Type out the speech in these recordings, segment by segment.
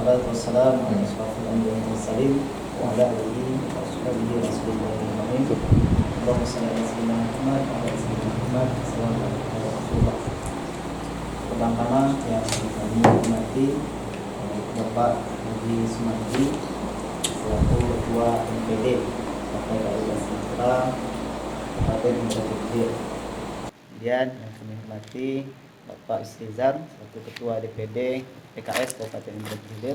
wassalatu wassalamu ala asyrafil anbiya'i wal mursalin wa ala alihi wa sahbihi ajma'in. Allahumma shalli ala sayyidina Muhammad wa ala sayyidina Muhammad. Assalamualaikum warahmatullahi wabarakatuh. Pertama yang kami hormati Bapak Haji Sumardi selaku Ketua MPD Partai Keadilan Sejahtera Kabupaten Indra Giri. Kemudian yang kami hormati Bapak Istizar selaku Ketua DPD PKS Kabupaten Indra Giri,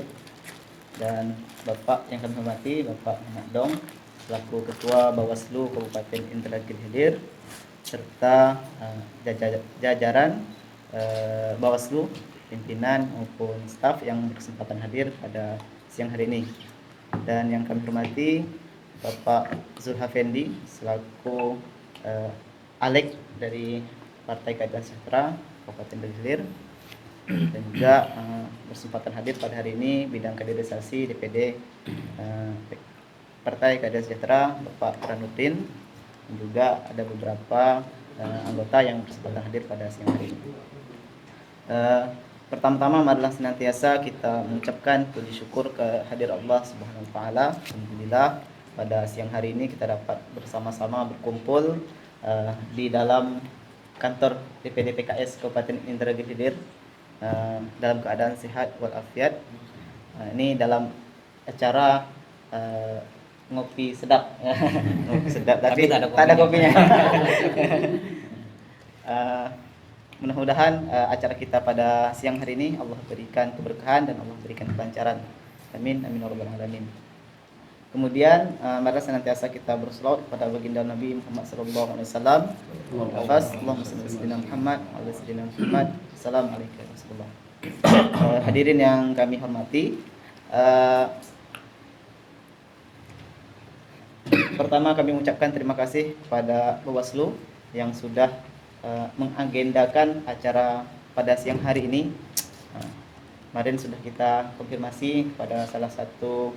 dan Bapak yang kami hormati Bapak Muhammad Dong selaku Ketua Bawaslu Kabupaten Indra Giri, serta jajaran Bawaslu, pimpinan maupun staf yang berkesempatan hadir pada siang hari ini. Dan yang kami hormati Bapak Zulhafendi selaku Alek dari Partai Keadilan Sejahtera Kabupaten Indra, dan juga berkesempatan hadir pada hari ini bidang kaderisasi DPD Partai Keadilan Sejahtera Bapak Pranutin, dan juga ada beberapa anggota yang berkesempatan hadir pada siang hari ini. Pertama-tama marilah senantiasa kita mengucapkan puji syukur kehadirat Allah Subhanahu wa taala. Alhamdulillah pada siang hari ini kita dapat bersama-sama berkumpul di dalam kantor DPD PKS Kabupaten Indra Giri dalam keadaan sehat walafiat. Ini dalam acara ngopi sedap. Ngopi sedap tapi tak ada kopinya. Mudah-mudahan acara kita pada siang hari ini Allah berikan keberkahan dan Allah berikan kelancaran. Amin amin ya rabbal alamin. Kemudian marilah senantiasa kita berselawat kepada baginda Nabi Muhammad sallallahu alaihi wasallam. Allahumma shalli ala sayyidina Muhammad wa ala sayyidina Muhammad. Assalamualaikum warahmatullahi wabarakatuh. Hadirin yang kami hormati, pertama kami mengucapkan terima kasih kepada Bawaslu yang sudah mengagendakan acara pada siang hari ini. Kemarin sudah kita konfirmasi pada salah satu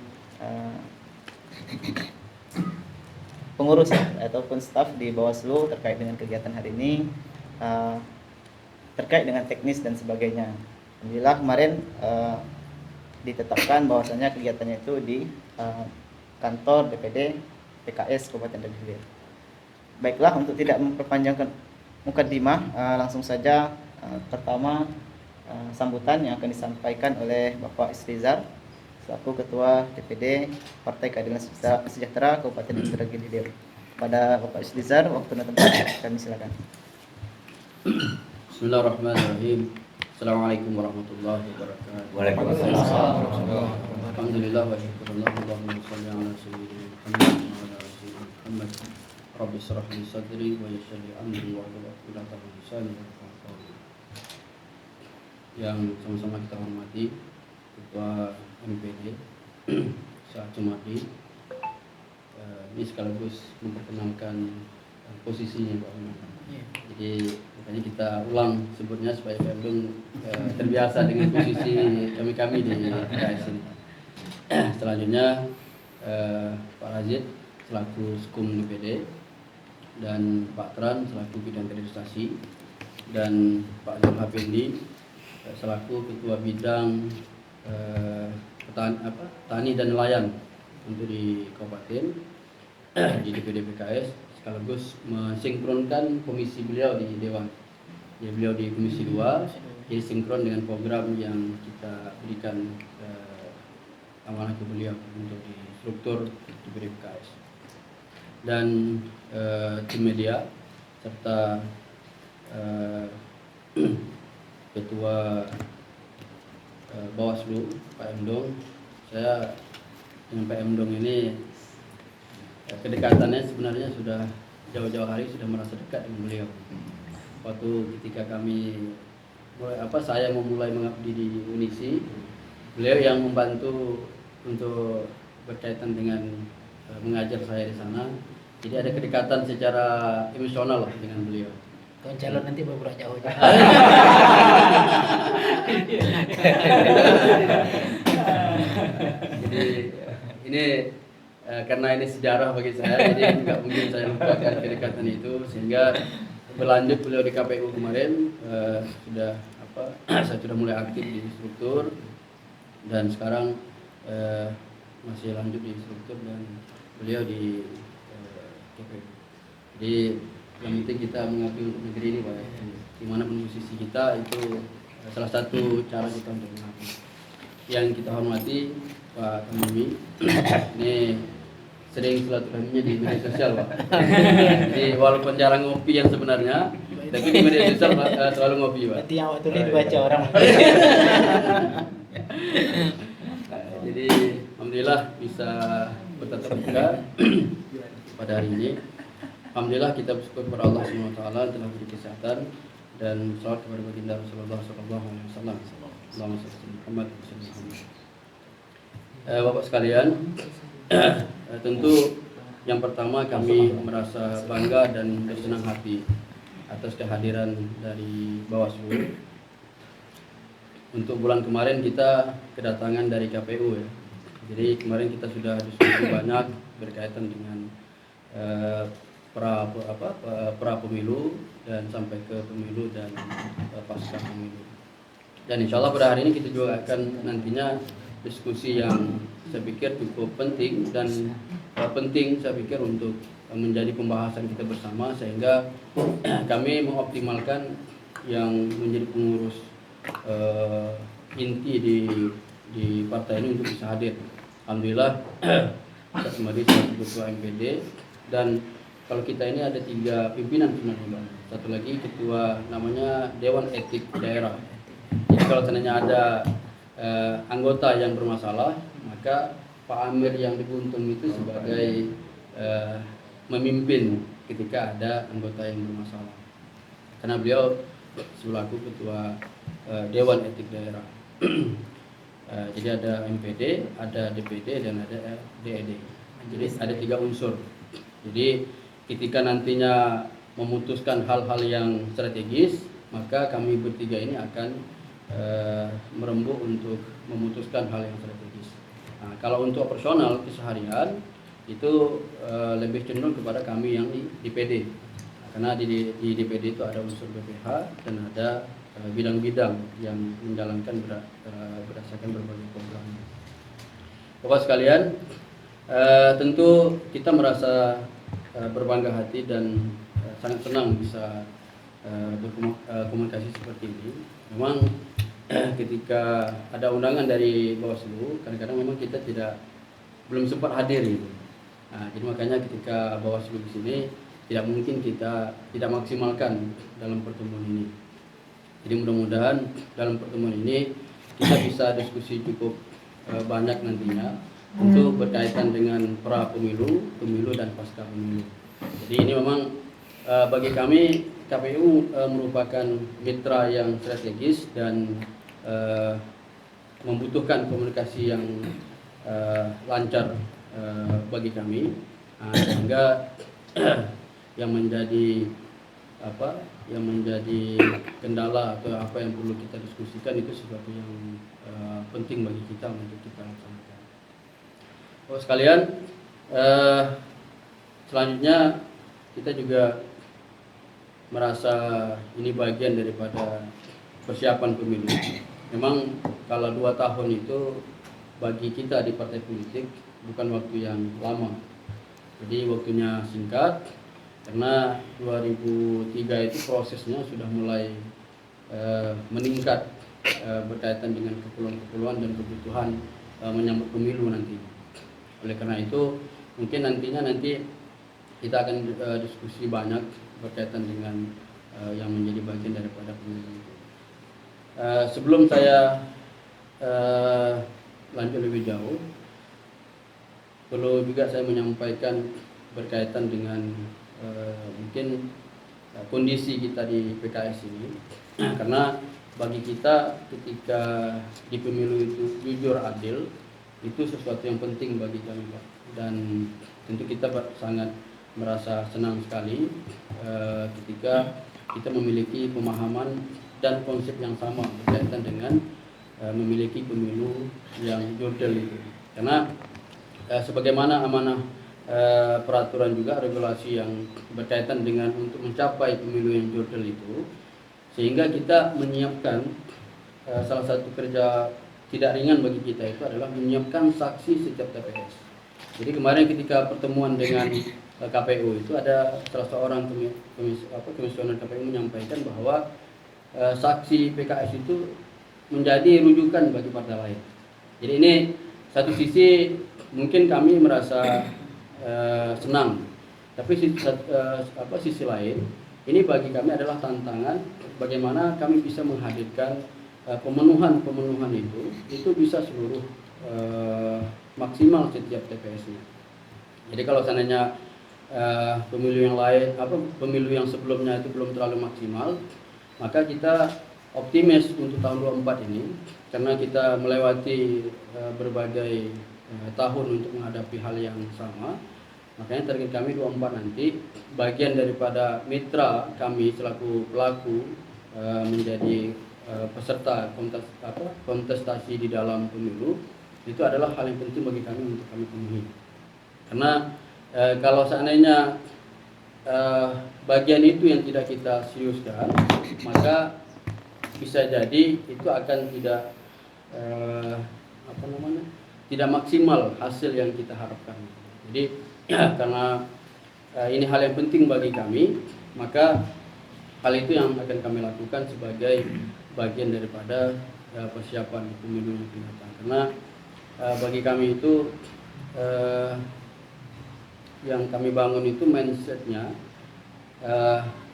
pengurus ataupun staf di Bawaslu terkait dengan kegiatan hari ini, terkait dengan teknis dan sebagainya. Alhamdulillah kemarin ditetapkan bahwasanya kegiatannya itu di kantor DPD PKS Kabupaten Indra. Baiklah, untuk tidak memperpanjangkan mukadimah, langsung saja pertama sambutan yang akan disampaikan oleh Bapak Istizar selaku Ketua DPD Partai Keadilan Sejahtera Kabupaten Indra Giri. Pada Bapak Istizar, waktu dan tempat kami silakan. Bismillahirrahmanirrahim. Assalamualaikum warahmatullahi wabarakatuh. Waalaikumsalam. Alhamdulillah wa syukurullah. Allahumma shalli ala sayyidina Muhammad wa ala ali Muhammad. Rabbi shrah li sadri wa yassir li amri wa hlul 'uqdatam min lisani yafqahu qawli. Yang sama-sama kita hormati Ketua MPD Syah Sumardi, ini sekaligus memperkenalkan posisinya Pak Imam. Jadi makanya kita ulang sebutnya supaya Pak Imam terbiasa dengan posisi kami di PKS ini. Selanjutnya Pak Razid selaku Skum DPD, dan Pak Tran selaku bidang kaderisasi, dan Pak Zulhafendi selaku ketua bidang tani dan nelayan untuk di kabupaten di DPD PKS, sekaligus mensinkronkan komisi beliau di Dewan. Jadi beliau di Komisi 2, jadi sinkron dengan program yang kita berikan amanah ke beliau untuk di struktur DPD PKS. Dan tim media serta Ketua Bawaslu Pak Emdong. Saya dengan Pak Emdong ini kedekatannya sebenarnya sudah jauh-jauh hari sudah merasa dekat dengan beliau. Waktu ketika saya memulai mengabdi di Unisi, beliau yang membantu untuk berkaitan dengan mengajar saya di sana. Jadi ada kedekatan secara emosional lah dengan beliau. Kawan calon nanti beberapa jauh. Jadi ini karena ini sejarah bagi saya, jadi nggak mungkin saya lupakan kedekatan itu, sehingga berlanjut beliau di KPU kemarin saya sudah mulai aktif di struktur dan sekarang masih lanjut di struktur dan beliau di KPU. Jadi yang penting kita mengabdi untuk negeri ini Pak, dimanapun posisi kita itu salah satu cara kita untuk mengabdi. Yang kita hormati Pak Kamimi ini sering silaturahminya di media sosial Pak. Jadi walaupun jarang ngopi yang sebenarnya, tapi di media sosial selalu ngopi Pak. Berarti yang waktu ini dibaca orang. Jadi alhamdulillah bisa bertatap muka pada hari ini. Alhamdulillah kita bersyukur kepada Allah SWT telah beri kesehatan dan salawat kepada baginda Rasulullah SAW. Allahumma shalli ala Muhammad wa sallim. Bapak sekalian, tentu yang pertama kami merasa bangga dan bersenang hati atas kehadiran dari Bawaslu. Untuk bulan kemarin kita kedatangan dari KPU ya. Jadi kemarin kita sudah diskusi banyak berkaitan dengan pra pemilu dan sampai ke pemilu dan pasca pemilu. Dan insya Allah pada hari ini kita juga akan nantinya diskusi yang saya pikir cukup penting dan penting saya pikir untuk menjadi pembahasan kita bersama sehingga kami mengoptimalkan yang menjadi pengurus inti di partai ini untuk bisa hadir. Alhamdulillah kita kembali sebagai ketua MPD dan kalau kita ini ada 3 pimpinan sebenarnya, satu lagi ketua namanya Dewan Etik Daerah. Jadi kalau seandainya ada anggota yang bermasalah, maka Pak Amir yang dibuntung itu sebagai memimpin ketika ada anggota yang bermasalah. Karena beliau selaku ketua Dewan Etik Daerah. Jadi ada MPD, ada DPD dan ada DED. Jadi ada 3 unsur. Jadi ketika nantinya memutuskan hal-hal yang strategis, maka kami bertiga ini akan merembuk untuk memutuskan hal yang strategis. Nah, kalau untuk operasional keseharian itu lebih cenderung kepada kami yang di DPD. Karena di DPD itu ada unsur BPH dan ada bidang-bidang yang menjalankan berdasarkan berbagai program. Bapak sekalian, tentu kita merasa berbangga hati dan sangat senang bisa berkomunikasi seperti ini. Memang ketika ada undangan dari Bawaslu, kadang-kadang memang kita belum sempat hadir gitu. Nah, jadi makanya ketika Bawaslu di sini tidak mungkin kita tidak maksimalkan dalam pertemuan ini. Jadi mudah-mudahan dalam pertemuan ini kita bisa diskusi cukup banyak nantinya untuk berkaitan dengan pra pemilu, pemilu dan pasca pemilu. Jadi ini memang bagi kami KPU merupakan mitra yang strategis dan membutuhkan komunikasi yang lancar bagi kami, sehingga yang menjadi kendala atau apa yang perlu kita diskusikan itu sesuatu yang penting bagi kita untuk kita laksanakan. Bapak sekalian, selanjutnya kita juga merasa ini bagian daripada persiapan pemilu. Memang kalau 2 tahun itu bagi kita di partai politik bukan waktu yang lama. Jadi waktunya singkat karena 2003 itu prosesnya sudah mulai meningkat berkaitan dengan keperluan-keperluan dan kebutuhan menyambut pemilu nanti. Oleh karena itu mungkin nanti kita akan diskusi banyak berkaitan dengan yang menjadi bagian daripada pemilu itu. Sebelum saya lanjut lebih jauh, perlu juga saya menyampaikan berkaitan dengan mungkin kondisi kita di PKS ini. Karena bagi kita ketika di pemilu itu jujur adil itu sesuatu yang penting bagi kami Pak. Dan tentu kita sangat merasa senang sekali ketika kita memiliki pemahaman dan konsep yang sama berkaitan dengan memiliki pemilu yang jurdil itu. Karena sebagaimana amanah peraturan juga regulasi yang berkaitan dengan untuk mencapai pemilu yang jurdil itu, sehingga kita menyiapkan salah satu kerja tidak ringan bagi kita itu adalah menyiapkan saksi setiap TPS. Jadi kemarin ketika pertemuan dengan KPU itu ada salah seorang komisioner KPU menyampaikan bahwa saksi PKS itu menjadi rujukan bagi partai lain. Jadi ini satu sisi mungkin kami merasa senang, tapi sisi lain ini bagi kami adalah tantangan bagaimana kami bisa menghadirkan pemenuhan itu bisa seluruh maksimal setiap TPS-nya. Jadi kalau seandainya pemilu yang sebelumnya itu belum terlalu maksimal, maka kita optimis untuk tahun 24 ini karena kita melewati berbagai tahun untuk menghadapi hal yang sama. Makanya target kami 24 nanti bagian daripada mitra kami selaku pelaku menjadi peserta kontestasi di dalam pemilu itu adalah hal yang penting bagi kami untuk kami penuhi. Karena kalau seandainya bagian itu yang tidak kita seriuskan, maka bisa jadi itu akan tidak tidak maksimal hasil yang kita harapkan. Jadi karena ini hal yang penting bagi kami, maka hal itu yang akan kami lakukan sebagai bagian daripada persiapan pemilu yang akan datang. Karena bagi kami itu yang kami bangun itu mindsetnya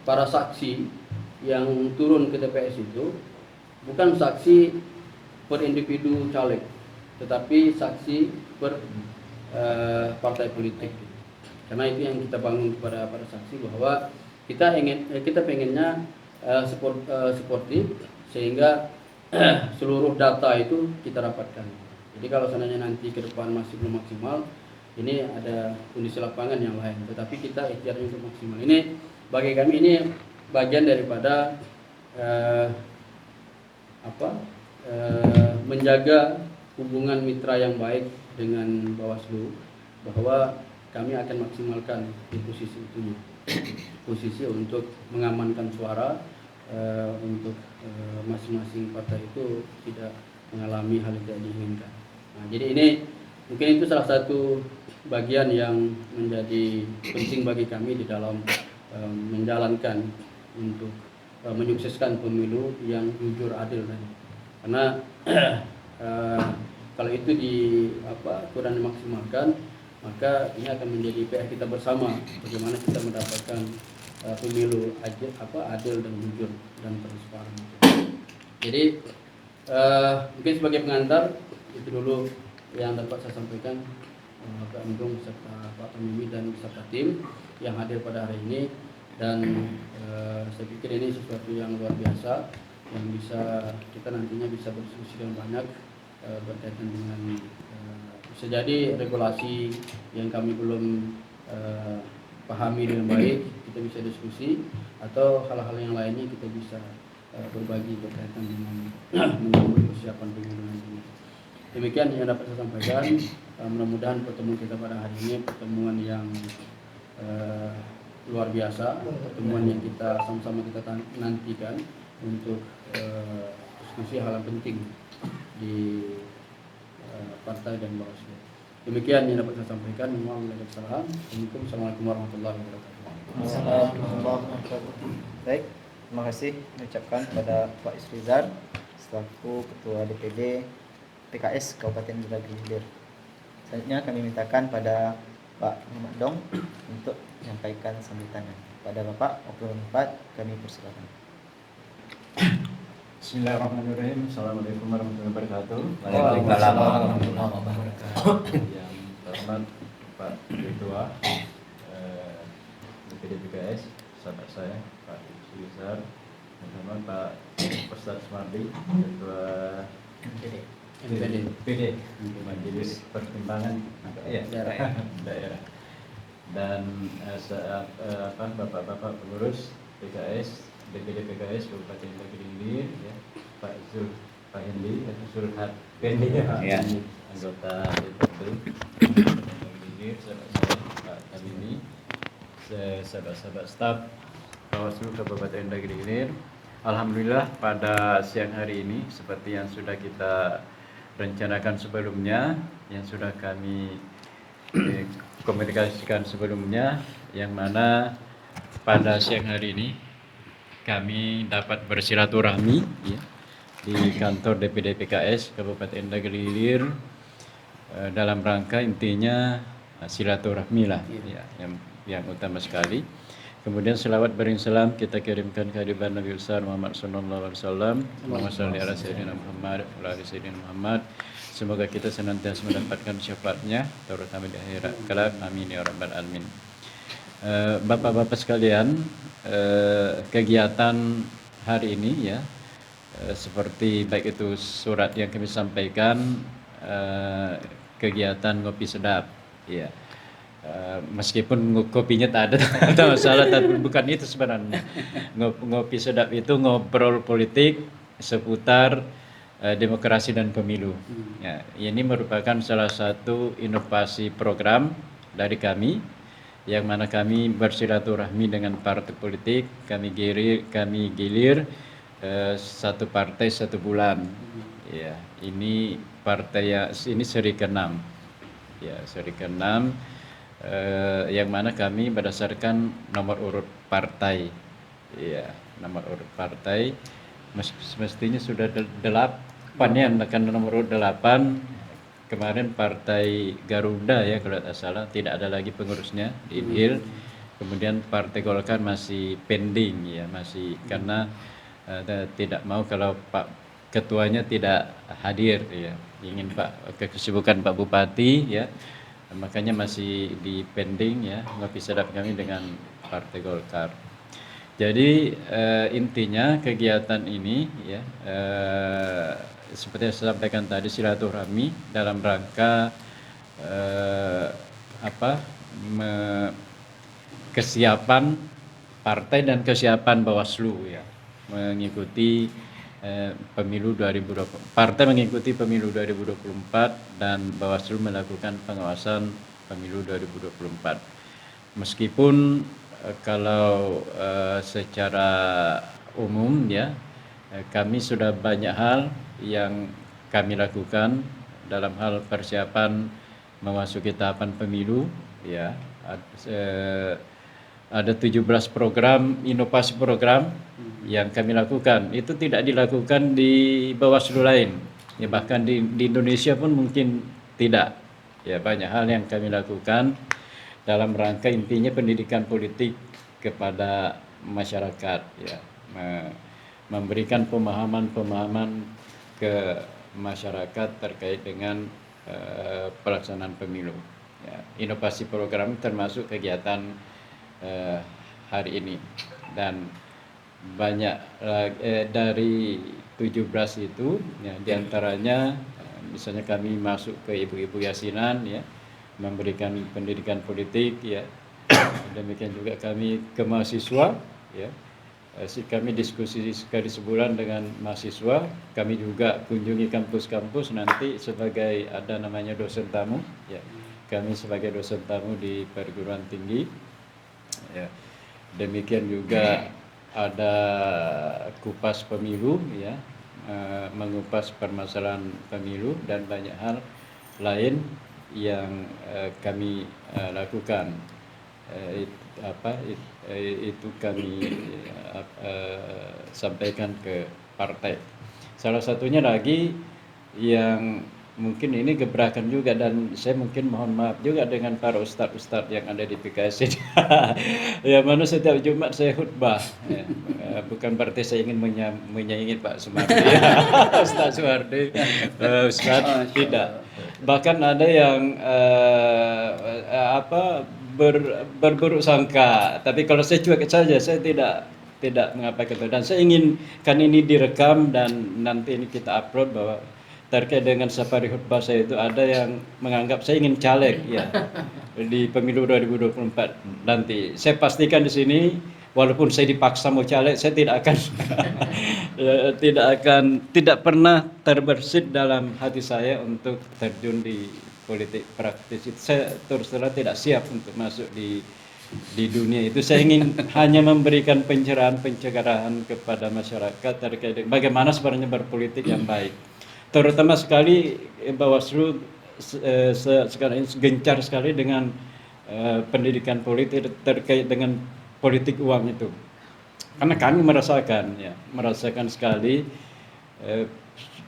para saksi yang turun ke TPS itu bukan saksi per individu caleg, tetapi saksi per partai politik. Karena itu yang kita bangun kepada para saksi bahwa kita pengennya sportif sehingga seluruh data itu kita dapatkan. Jadi kalau seandainya nanti ke depan masih belum maksimal, ini ada kondisi lapangan yang lain, tetapi kita ikhtiarnya untuk maksimal. Ini bagi kami ini bagian daripada menjaga hubungan mitra yang baik dengan Bawaslu, bahwa kami akan maksimalkan di posisi itu, posisi untuk mengamankan suara untuk masing-masing partai itu tidak mengalami hal yang tidak diinginkan. Nah, jadi ini mungkin itu salah satu bagian yang menjadi penting bagi kami di dalam menjalankan untuk menyukseskan pemilu yang jujur adil tadi. Karena kalau itu kurang dimaksimalkan, maka ini akan menjadi PR kita bersama bagaimana kita mendapatkan pemilu adil dan jujur dan transparan. Jadi mungkin sebagai pengantar itu dulu yang dapat saya sampaikan, Pak Emdung serta Pak Pemimi dan beserta tim yang hadir pada hari ini. Dan saya pikir ini sesuatu yang luar biasa yang bisa kita nantinya bisa berdiskusi dengan banyak berkaitan dengan bisa jadi regulasi yang kami belum pahami dengan baik, kita bisa diskusi, atau hal-hal yang lainnya kita bisa berbagi berkaitan dengan menyambut persiapan pemilu nanti. Demikian yang dapat saya sampaikan. Mudah-mudahan pertemuan kita pada hari ini pertemuan yang luar biasa, pertemuan yang kita sama-sama kita nantikan untuk diskusi hal yang penting di partai dan Bawaslu. Demikian yang dapat saya sampaikan. Assalamualaikum warahmatullahi wabarakatuh. Baik, terima kasih mengucapkan kepada Pak Isrizar selaku Ketua DPD PKS Kabupaten Indragiri Hilir. Selanjutnya kami mintakan pada Pak Muhammad Dong untuk menyampaikan sambutannya. Pada Bapak Oknum 4 kami persilakan. Bismillahirrahmanirrahim. Assalamualaikum warahmatullahi wabarakatuh. Waalaikumsalam warahmatullahi wabarakatuh. Yang terhormat Pak Ketua DPD PKS, sahabat saya Pak Isrizar, yang terhormat Pak Ustadz Sumardi, Ketua MPD Majelis Pertimbangan Daerah, dan bapak-bapak pengurus PKS DPD PKS Kabupaten Indragiri Hilir, ya, Pak Zulhad Pendi, anggota DPD Hilir, sahabat Pak Kamini, sahabat-sahabat staf Bawaslu Kabupaten Indragiri Hilir. Alhamdulillah pada siang hari ini seperti yang sudah kita rencanakan sebelumnya, yang sudah kami komunikasikan sebelumnya, yang mana pada siang hari ini kami dapat bersilaturahmi ya, di kantor DPD PKS Kabupaten Negeri Ilir dalam rangka intinya silaturahmi lah ya, yang utama sekali. Kemudian selawat berisalam kita kirimkan kehadiran Nabi besar Muhammad sallallahu alaihi wasallam. Allahumma shalli ala sayyidina Muhammad wa ala sayyidina Muhammad. Semoga kita senantiasa mendapatkan syafaatnya terutama di akhirat kelak. Amin ya rabbal alamin. Bapak-bapak sekalian, kegiatan hari ini ya seperti baik itu surat yang kami sampaikan, kegiatan ngopi sedap ya. Meskipun kopinya tak ada masalah, tapi bukan itu sebenarnya. Ngopi sedap itu ngobrol politik seputar demokrasi dan pemilu. Ya, ini merupakan salah satu inovasi program dari kami, yang mana kami bersilaturahmi dengan partai politik. Kami gilir satu partai satu bulan. Ya, ini partai ini seri ke-6. Ya, seri ke-6. Yang mana kami berdasarkan nomor urut partai, ya nomor urut partai. Semestinya sudah 8 ya, akan nomor urut 8. Kemarin partai Garuda ya kalau tidak salah tidak ada lagi pengurusnya di Ilir. Kemudian partai Golkar masih pending ya, masih karena tidak mau kalau Pak Ketuanya tidak hadir ya, ingin kesibukan Pak Bupati ya. Makanya masih di pending ya ngopi sedap kami dengan Partai Golkar. Jadi intinya kegiatan ini ya seperti yang saya sampaikan tadi, silaturahmi dalam rangka kesiapan partai dan kesiapan Bawaslu ya mengikuti pemilu 2020. Partai mengikuti pemilu 2024 dan Bawaslu melakukan pengawasan pemilu 2024. Meskipun kalau secara umum ya kami sudah banyak hal yang kami lakukan dalam hal persiapan memasuki tahapan pemilu ya. Ada 17 program, inovasi program yang kami lakukan. Itu tidak dilakukan di Bawaslu lain. Ya, bahkan di Indonesia pun mungkin tidak. Ya, banyak hal yang kami lakukan dalam rangka intinya pendidikan politik kepada masyarakat ya. Memberikan pemahaman ke masyarakat terkait dengan pelaksanaan pemilu. Ya, inovasi program termasuk kegiatan hari ini, dan banyak dari 17 itu ya, diantaranya misalnya kami masuk ke ibu-ibu yasinan ya, memberikan pendidikan politik ya. Demikian juga kami ke mahasiswa ya, kami diskusi sekali sebulan dengan mahasiswa. Kami juga kunjungi kampus-kampus nanti sebagai ada namanya dosen tamu ya, kami sebagai dosen tamu di perguruan tinggi ya. Demikian juga ada kupas pemilu ya, mengupas permasalahan pemilu dan banyak hal lain yang kami lakukan. Itu kami sampaikan ke partai. Salah satunya lagi yang mungkin ini gebrakan juga, dan saya mungkin mohon maaf juga dengan para ustadz-ustadz yang ada di PKS ini. Ya, mana setiap Jumat saya khutbah ya. Bukan berarti saya ingin menyaingi Pak Sumardi ya. Ustadz Sumardi, Ustadz tidak. Bahkan ada yang berburuk sangka, tapi kalau saya cuek saja, saya tidak mengapa itu. Dan saya ingin kan ini direkam dan nanti ini kita upload bahwa terkait dengan safari khutbah saya itu ada yang menganggap saya ingin caleg ya di pemilu 2024 nanti. Saya pastikan di sini walaupun saya dipaksa mau caleg, saya tidak pernah terbersit dalam hati saya untuk terjun di politik praktis. Saya terus terang tidak siap untuk masuk di dunia itu. Saya ingin hanya memberikan pencerahan kepada masyarakat terkait bagaimana sebenarnya berpolitik yang baik. terutama sekali Bawaslu sekarang ini gencar sekali dengan pendidikan politik terkait dengan politik uang itu. Karena kami merasakan sekali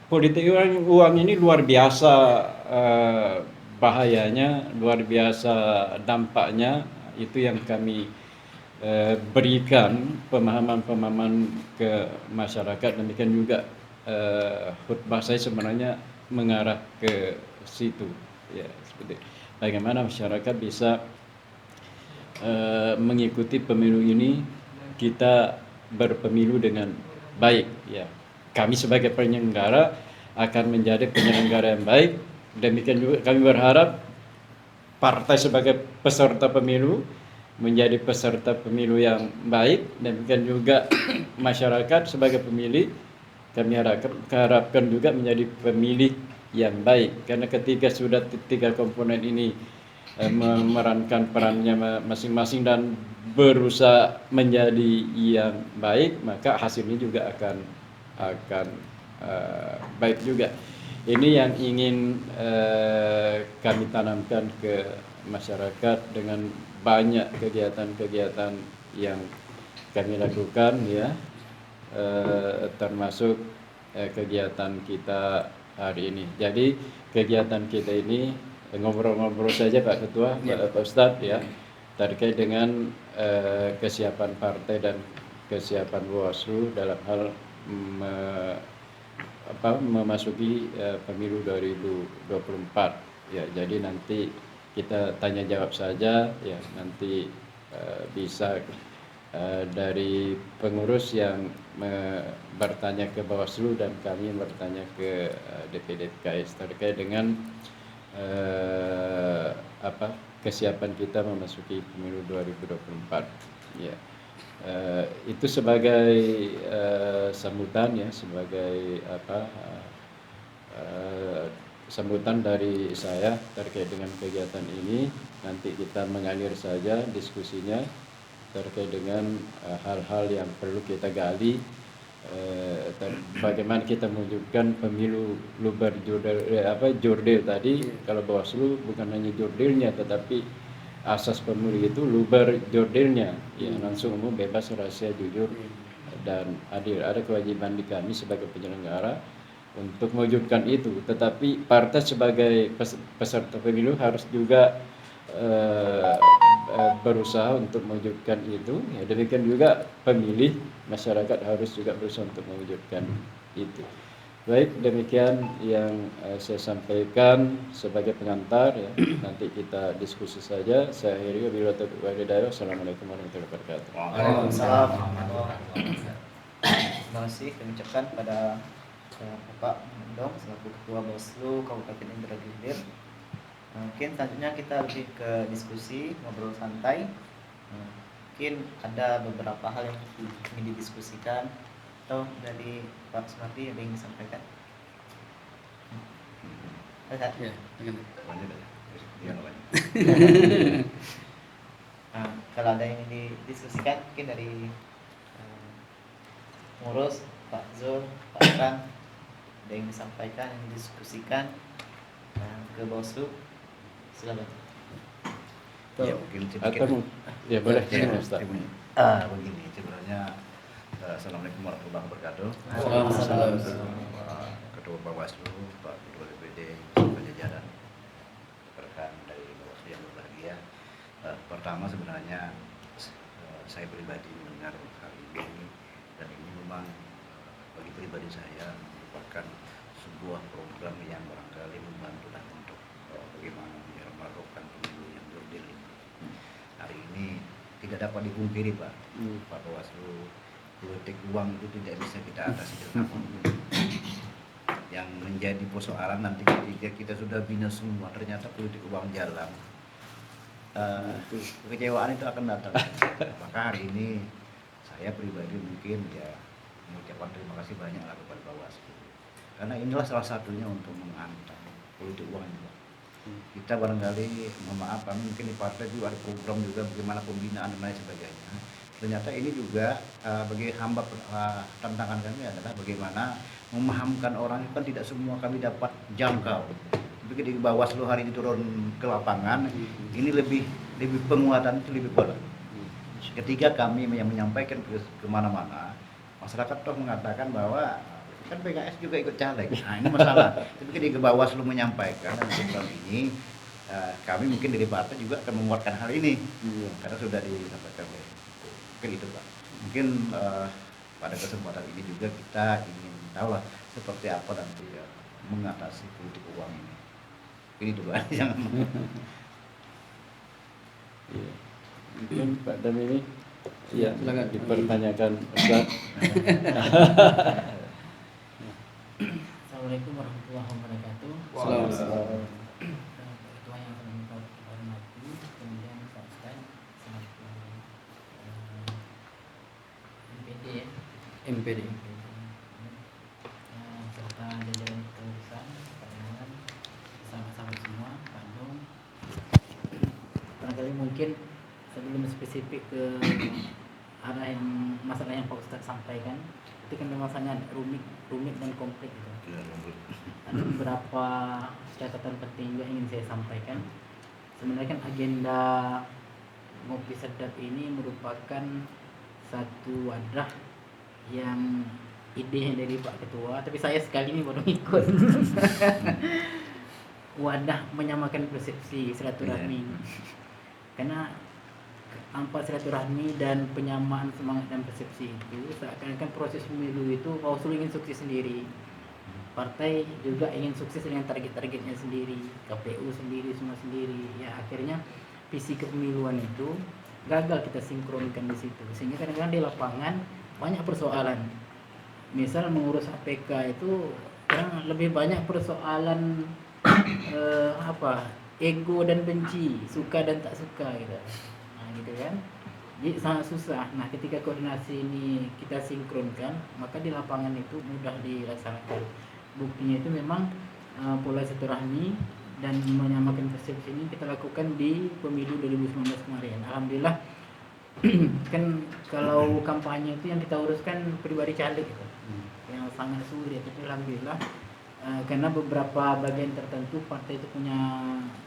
politik uang ini luar biasa bahayanya, luar biasa dampaknya. Itu yang kami berikan pemahaman ke masyarakat. Demikian juga khutbah saya sebenarnya mengarah ke situ, ya, seperti bagaimana masyarakat bisa mengikuti pemilu ini, kita berpemilu dengan baik, ya. Kami sebagai penyelenggara akan menjadi penyelenggara yang baik. Demikian juga kami berharap partai sebagai peserta pemilu menjadi peserta pemilu yang baik. Demikian juga masyarakat sebagai pemilih, kami harapkan juga menjadi pemilih yang baik. Karena ketika sudah tiga komponen ini memerankan perannya masing-masing dan berusaha menjadi yang baik, maka hasilnya juga akan baik juga. Ini yang ingin kami tanamkan ke masyarakat dengan banyak kegiatan-kegiatan yang kami lakukan, ya, termasuk kegiatan kita hari ini. Jadi kegiatan kita ini ngobrol-ngobrol saja Pak Ketua, Pak Ustadz, ya, terkait dengan kesiapan partai dan kesiapan Bawaslu dalam hal memasuki pemilu 2024. Ya, jadi nanti kita tanya jawab saja, ya, nanti bisa dari pengurus yang bertanya ke Bawaslu dan kami bertanya ke DPD PKS terkait dengan kesiapan kita memasuki pemilu 2024. Ya. Itu sebagai sambutan, ya, sebagai sambutan dari saya terkait dengan kegiatan ini. Nanti kita mengalir saja diskusinya terkait dengan hal-hal yang perlu kita gali. Bagaimana kita mewujudkan pemilu luber jurdil tadi. Kalau Bawaslu bukan hanya jurdilnya, tetapi asas pemilu itu luber jurdilnya, ya, langsung, umum, bebas, rahasia, jujur, dan adil. Ada kewajiban di kami sebagai penyelenggara untuk mewujudkan itu. Tetapi partai sebagai peserta pemilu harus juga berusaha untuk mewujudkan itu, ya. Demikian juga pemilih, masyarakat harus juga berusaha untuk mewujudkan itu. Baik, demikian yang saya sampaikan sebagai pengantar, ya. Nanti kita diskusi saja. Saya akhiri, wabillahi taufiq wal hidayah. Wassalamualaikum warahmatullahi wabarakatuh. Waalaikumsalam. Terima kasih kami ucapkan pada Bapak Mendong selaku Ketua Bawaslu Kabupaten Indragiri Hilir. Mungkin selanjutnya kita lebih ke diskusi, ngobrol santai. Mungkin ada beberapa hal yang ingin didiskusikan atau dari Pak Sumardi ada yang disampaikan. Ya, kalau ada yang ingin didiskusikan, mungkin dari pengurus Pak Zul, Pak Kang, ada yang disampaikan, yang didiskusikan ke Bawaslu. Silakan. Ya, mungkin Atau ya boleh, ya, Ustaz. begini sebenarnya. Assalamualaikum warahmatullahi wabarakatuh. Ketua Bawaslu, Pak Ketua DPD, beserta jajaran rekan dari Bawaslu yang berbahagia. Pertama sebenarnya saya pribadi mendengar hal ini, dan ini memang bagi pribadi saya merupakan sebuah program yang barangkali membantu untuk bagaimana melakukan pemilu yang jurdil ini. Hari ini tidak dapat dipungkiri, Pak Bawaslu, politik uang itu tidak bisa kita atasi dengan apapun. Yang menjadi persoalan nanti ketika kita sudah bina semua, ternyata politik uang jalan, kekecewaan itu akan datang. Maka hari ini saya pribadi mungkin ya mengucapkan terima kasih banyaklah kepada Bawaslu, karena inilah salah satunya untuk menghantam politik uang juga. Kita barangkali memaafkan, mungkin di partai juga ada program juga bagaimana pembinaan dan lain sebagainya. Ternyata ini juga bagi hamba tantangan kami adalah bagaimana memahamkan orang itu kan tidak semua kami dapat jangkau. Tapi ketika Bawaslu hari ini turun ke lapangan, ini lebih penguatan itu lebih kuat. Ketika kami yang menyampaikan ke mana-mana, masyarakat toh mengatakan bahwa kan PKS juga ikut caleg. Nah ini masalah. Tapi ketika Bawaslu menyampaikan dan program ini, kami mungkin dari partai juga akan menguatkan hal ini, karena sudah disampaikan. Mungkin itu Pak. Mungkin pada kesempatan ini juga kita ingin tahu lah seperti apa nanti mengatasi politik uang ini. Ini dulu yang Mungkin Pak Dam ini ya Silakan. dipertanyakan Ustaz. Assalamualaikum warahmatullahi wabarakatuh. Assalamualaikum. Ketua yang kami hormati, kemudian Pak Ustaz selaku MPD ya, MPD. serta jajaran kepengurusan, pandangan, sahabat-sahabat semua, Bandung. Barangkali mungkin sebelum spesifik ke arah yang masalah yang Pak Ustaz sampaikan, itu kan memang sangat rumit dan kompleks gitu. Ada beberapa catatan penting juga ingin saya sampaikan. Sebenarnya kan agenda Ngopi Sedap ini merupakan satu wadah yang ide dari Pak Ketua, tapi saya sekali ini baru ikut. Wadah menyamakan persepsi silaturahmi. Karena tanpa silaturahmi dan penyamaan semangat dan persepsi itu, seakan-akan proses pemilu itu Bawaslu ingin sukses sendiri, partai juga ingin sukses dengan target-targetnya sendiri, KPU sendiri, semua sendiri. Ya akhirnya visi kepemiluan itu gagal kita sinkronkan di situ, sehingga kadang-kadang di lapangan banyak persoalan. Misal mengurus APK itu kadang lebih banyak persoalan ego dan benci, suka dan tak suka gitu. Nah, gitu kan. Jadi sangat susah. Nah, ketika koordinasi ini kita sinkronkan, maka di lapangan itu mudah dilaksanakan. Buktinya itu memang pola silaturahmi dan menyamakan persepsi ini kita lakukan di pemilu 2019 kemarin. Alhamdulillah. Kan kalau kampanye itu yang kita uruskan pribadi caleg gitu. Yang sangat sulit, tapi alhamdulillah karena beberapa bagian tertentu partai itu punya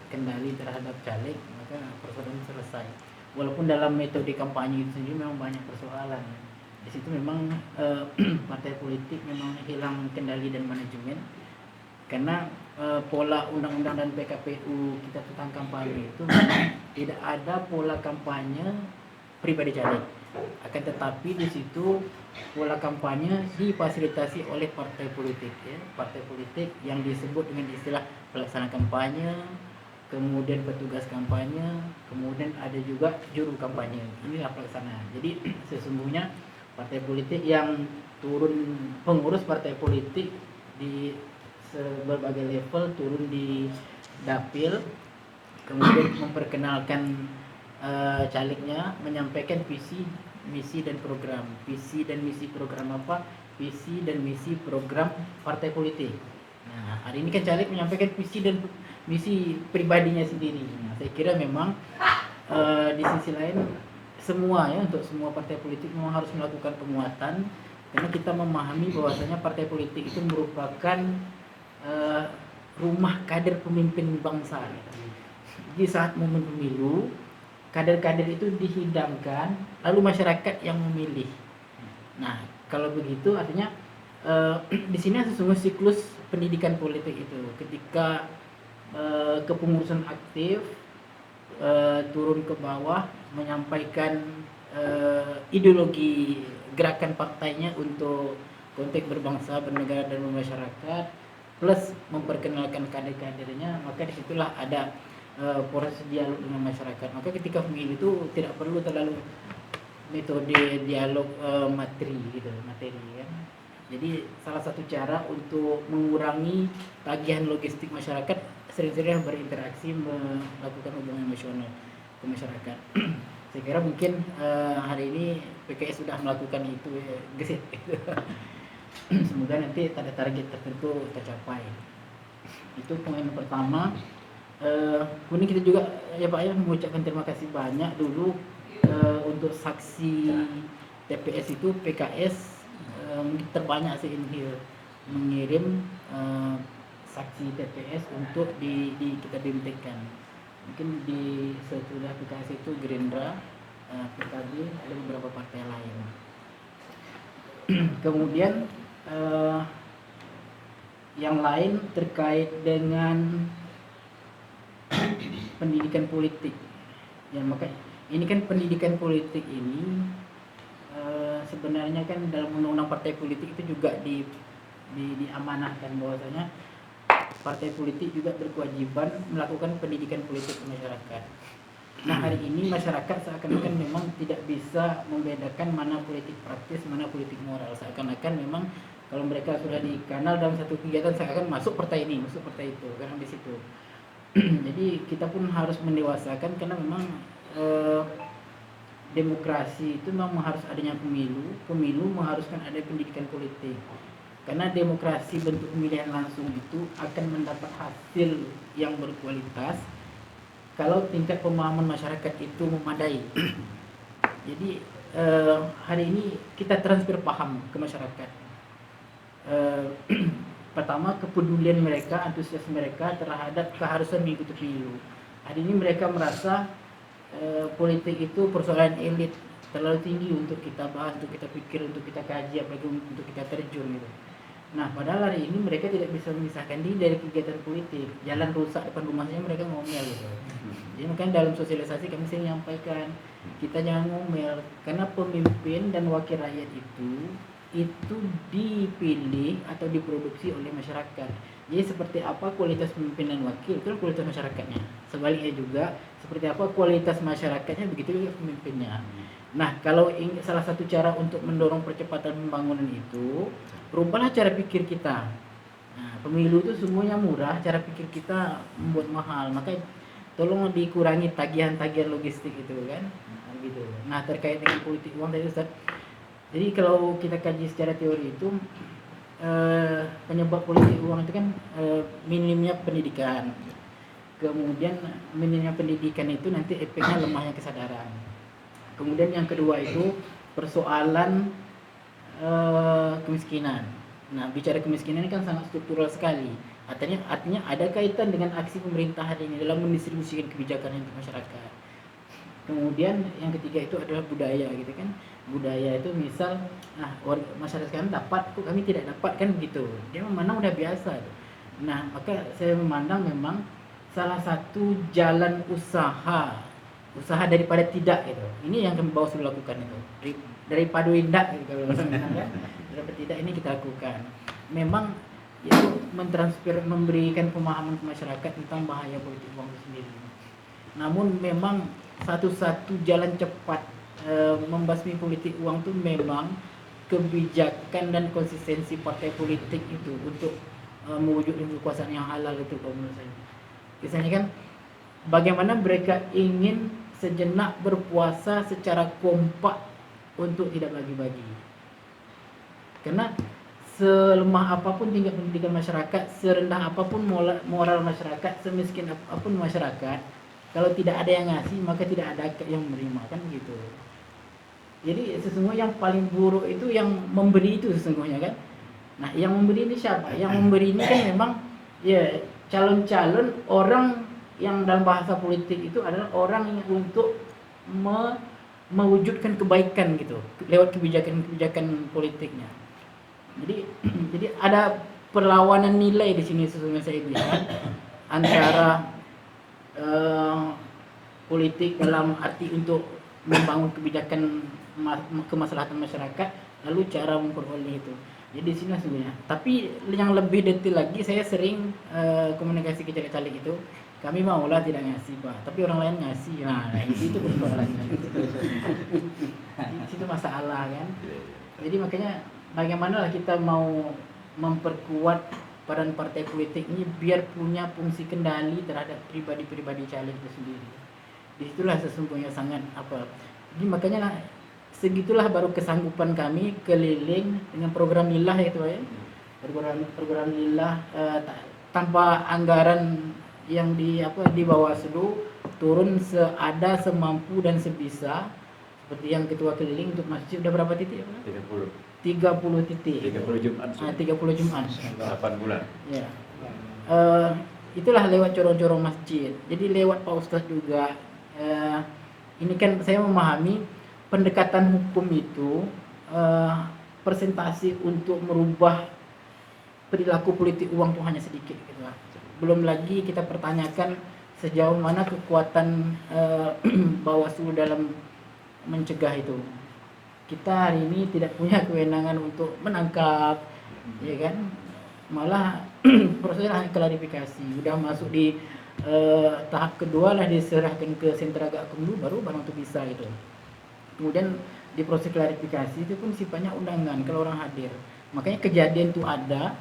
kendali terhadap caleg, maka persoalan selesai. Walaupun dalam metode kampanye itu sendiri memang banyak persoalan. Di situ memang partai politik memang hilang kendali dan manajemen, karena pola undang-undang dan PKPU kita tentang kampanye itu memang tidak ada pola kampanye pribadi caleg. Akan tetapi di situ pola kampanye difasilitasi oleh partai politik ya, partai politik yang disebut dengan istilah pelaksana kampanye, kemudian petugas kampanye, kemudian ada juga juru kampanye. Inilah pelaksana. Jadi sesungguhnya partai politik yang turun, pengurus partai politik di berbagai level turun di dapil, kemudian memperkenalkan calegnya, menyampaikan visi, misi dan program. Visi dan misi program apa? Visi dan misi program partai politik. Nah, hari ini kan caleg menyampaikan visi dan misi pribadinya sendiri. Nah, saya kira memang di sisi lain semua ya, untuk semua partai politik memang harus melakukan penguatan, karena kita memahami bahwasanya partai politik itu merupakan rumah kader pemimpin bangsa. Di saat momen pemilu, kader-kader itu dihidangkan, lalu masyarakat yang memilih. Nah, kalau begitu artinya di sini sesungguhnya siklus pendidikan politik itu, ketika kepengurusan aktif turun ke bawah menyampaikan ideologi gerakan partainya untuk konteks berbangsa, bernegara dan bermasyarakat, plus memperkenalkan kader-kadernya, maka disitulah ada proses dialog dengan masyarakat. Maka ketika pemilu itu tidak perlu terlalu metode dialog materi kan. Jadi salah satu cara untuk mengurangi tagihan logistik masyarakat, sering-sering berinteraksi, melakukan hubungan emosional ke masyarakat. Saya kira mungkin hari ini PKS sudah melakukan itu gesit. Semoga nanti ada target tertentu tercapai. Itu poin pertama. Kemudian kita juga ya Pak ya mengucapkan terima kasih banyak dulu untuk saksi TPS itu PKS terbanyak se-Inhil. mengirim saksi TPS untuk kita bimtekkan. Mungkin di sesudah PKS itu Gerindra, PKB, ada beberapa partai lain. Kemudian yang lain terkait dengan pendidikan politik. Ya, maka ini kan pendidikan politik ini sebenarnya kan dalam undang-undang partai politik itu juga diamanahkan bahwasanya partai politik juga berkewajiban melakukan pendidikan politik ke masyarakat. Nah, hari ini masyarakat seakan-akan memang tidak bisa membedakan mana politik praktis, mana politik moral. Seakan-akan memang kalau mereka sudah dikenal dalam satu kegiatan, seakan masuk partai ini, masuk partai itu, karena di situ. Jadi kita pun harus mendewasakan karena memang demokrasi itu memang harus adanya pemilu mengharuskan ada pendidikan politik. Karena demokrasi bentuk pemilihan langsung itu akan mendapat hasil yang berkualitas kalau tingkat pemahaman masyarakat itu memadai. Jadi hari ini kita transfer paham ke masyarakat. Pertama, kepedulian mereka, antusias mereka terhadap keharusan mengikuti pemilu. Hari ini mereka merasa politik itu persoalan elit, terlalu tinggi untuk kita bahas, untuk kita pikir, untuk kita kaji, apalagi untuk kita terjun gitu. Nah, padahal hari ini mereka tidak bisa memisahkan diri dari kegiatan politik. Jalan rusak depan rumahnya mereka ngomel gitu. Jadi makanya dalam sosialisasi kami sering menyampaikan, kita jangan ngomel, karena pemimpin dan wakil rakyat itu dipilih atau diproduksi oleh masyarakat. Jadi seperti apa kualitas pemimpin dan wakil, itu kualitas masyarakatnya. Sebaliknya juga, seperti apa kualitas masyarakatnya, begitu juga pemimpinnya. Nah, kalau salah satu cara untuk mendorong percepatan pembangunan itu, rubahlah cara pikir kita. Nah, pemilu itu semuanya murah, cara pikir kita membuat mahal. Maka tolong dikurangi tagihan-tagihan logistik itu kan. Nah, gitu. Nah, terkait dengan politik uang tadi Ustaz. Jadi kalau kita kaji secara teori itu penyebab politik uang itu kan minimnya pendidikan. Kemudian minimnya pendidikan itu nanti efeknya lemahnya kesadaran. Kemudian yang kedua itu persoalan kemiskinan. Nah, bicara kemiskinan ini kan sangat struktural sekali. Artinya ada kaitan dengan aksi pemerintah hari ini dalam mendistribusikan kebijakan untuk masyarakat. Kemudian yang ketiga itu adalah budaya gitu kan. Budaya itu misal, nah masyarakat sekarang dapat, kok kami tidak dapat kan begitu. Dia memandang udah biasa. Nah, maka saya memandang memang salah satu jalan usaha daripada tidak gitu. Ini yang kami bawa sudah lakukan itu. Daripada tidak gitu kalau kan. Daripada tidak ini kita lakukan. Memang itu memberikan pemahaman ke masyarakat tentang bahaya politik uang itu sendiri. Namun memang satu-satu jalan cepat membasmi politik uang itu memang kebijakan dan konsistensi partai politik itu untuk mewujudkan kekuasaan yang halal itu kalau menurut saya. Misalnya kan bagaimana mereka ingin sejenak berpuasa secara kompak untuk tidak bagi-bagi. Karena selemah apapun tingkat pendidikan masyarakat, serendah apapun moral masyarakat, semiskin apapun masyarakat, kalau tidak ada yang ngasih maka tidak ada yang menerima kan gitu. Jadi sesungguhnya yang paling buruk itu yang memberi itu sesungguhnya kan. Nah, yang memberi ini siapa? Yang memberi ini kan memang ya calon-calon orang yang dalam bahasa politik itu adalah orang yang untuk mewujudkan kebaikan gitu lewat kebijakan politiknya. Jadi ada perlawanan nilai di sini sesungguhnya saya lihat antara politik dalam arti untuk membangun kebijakan kemaslahatan masyarakat, lalu cara memperoleh itu. Jadi di sini sesungguhnya. Tapi yang lebih detail lagi, saya sering komunikasi ke caleg-caleg itu, kami maulah tidak ngasih Pak, tapi orang lain ngasih. Nah, itu persoalannya. Di situ masalah kan. Jadi makanya bagaimana lah kita mau memperkuat peran partai politik ini biar punya fungsi kendali terhadap pribadi-pribadi caleg itu sendiri. Disitulah sesungguhnya sangat apa. Jadi makanya lah, segitulah baru kesanggupan kami keliling dengan program lillah itu ya. Program lillah tanpa anggaran yang di Bawaslu, turun seada, semampu dan sebisa. Seperti yang ketua keliling untuk masjid udah berapa titik? 30 30 titik. 30 Jumat. 30 Jumat. 8 bulan. Ya. Itulah lewat corong-corong masjid. Jadi lewat Pak Ustadz juga. Ini kan saya memahami pendekatan hukum itu presentasi untuk merubah perilaku politik uang itu hanya sedikit gitu. Belum lagi kita pertanyakan sejauh mana kekuatan Bawaslu dalam mencegah itu. Kita hari ini tidak punya kewenangan untuk menangkap, ya kan? Malah prosesnya hanya klarifikasi. Udah masuk di tahap kedua lah, diserahkan ke sentra Gakumdu baru itu bisa gitu. Kemudian di proses klarifikasi itu pun sifatnya undangan kalau orang hadir. Makanya kejadian itu ada,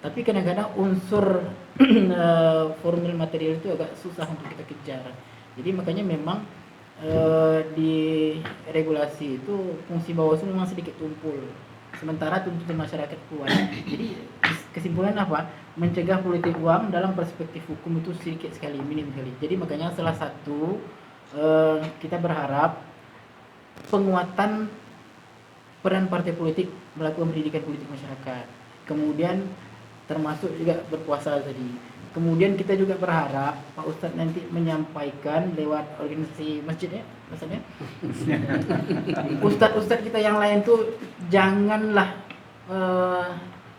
tapi kadang-kadang unsur formil material itu agak susah untuk kita kejar. Jadi makanya memang di regulasi itu fungsi Bawaslu memang sedikit tumpul. Sementara tuntutan masyarakat kuat. Jadi kesimpulan apa? Mencegah politik uang dalam perspektif hukum itu sedikit sekali, minim sekali. Jadi makanya salah satu kita berharap penguatan peran partai politik melakukan pendidikan politik masyarakat. Kemudian termasuk juga berpuasa tadi. Kemudian kita juga berharap Pak Ustadz nanti menyampaikan lewat organisasi masjid ya, maksudnya Ustadz kita yang lain tuh janganlah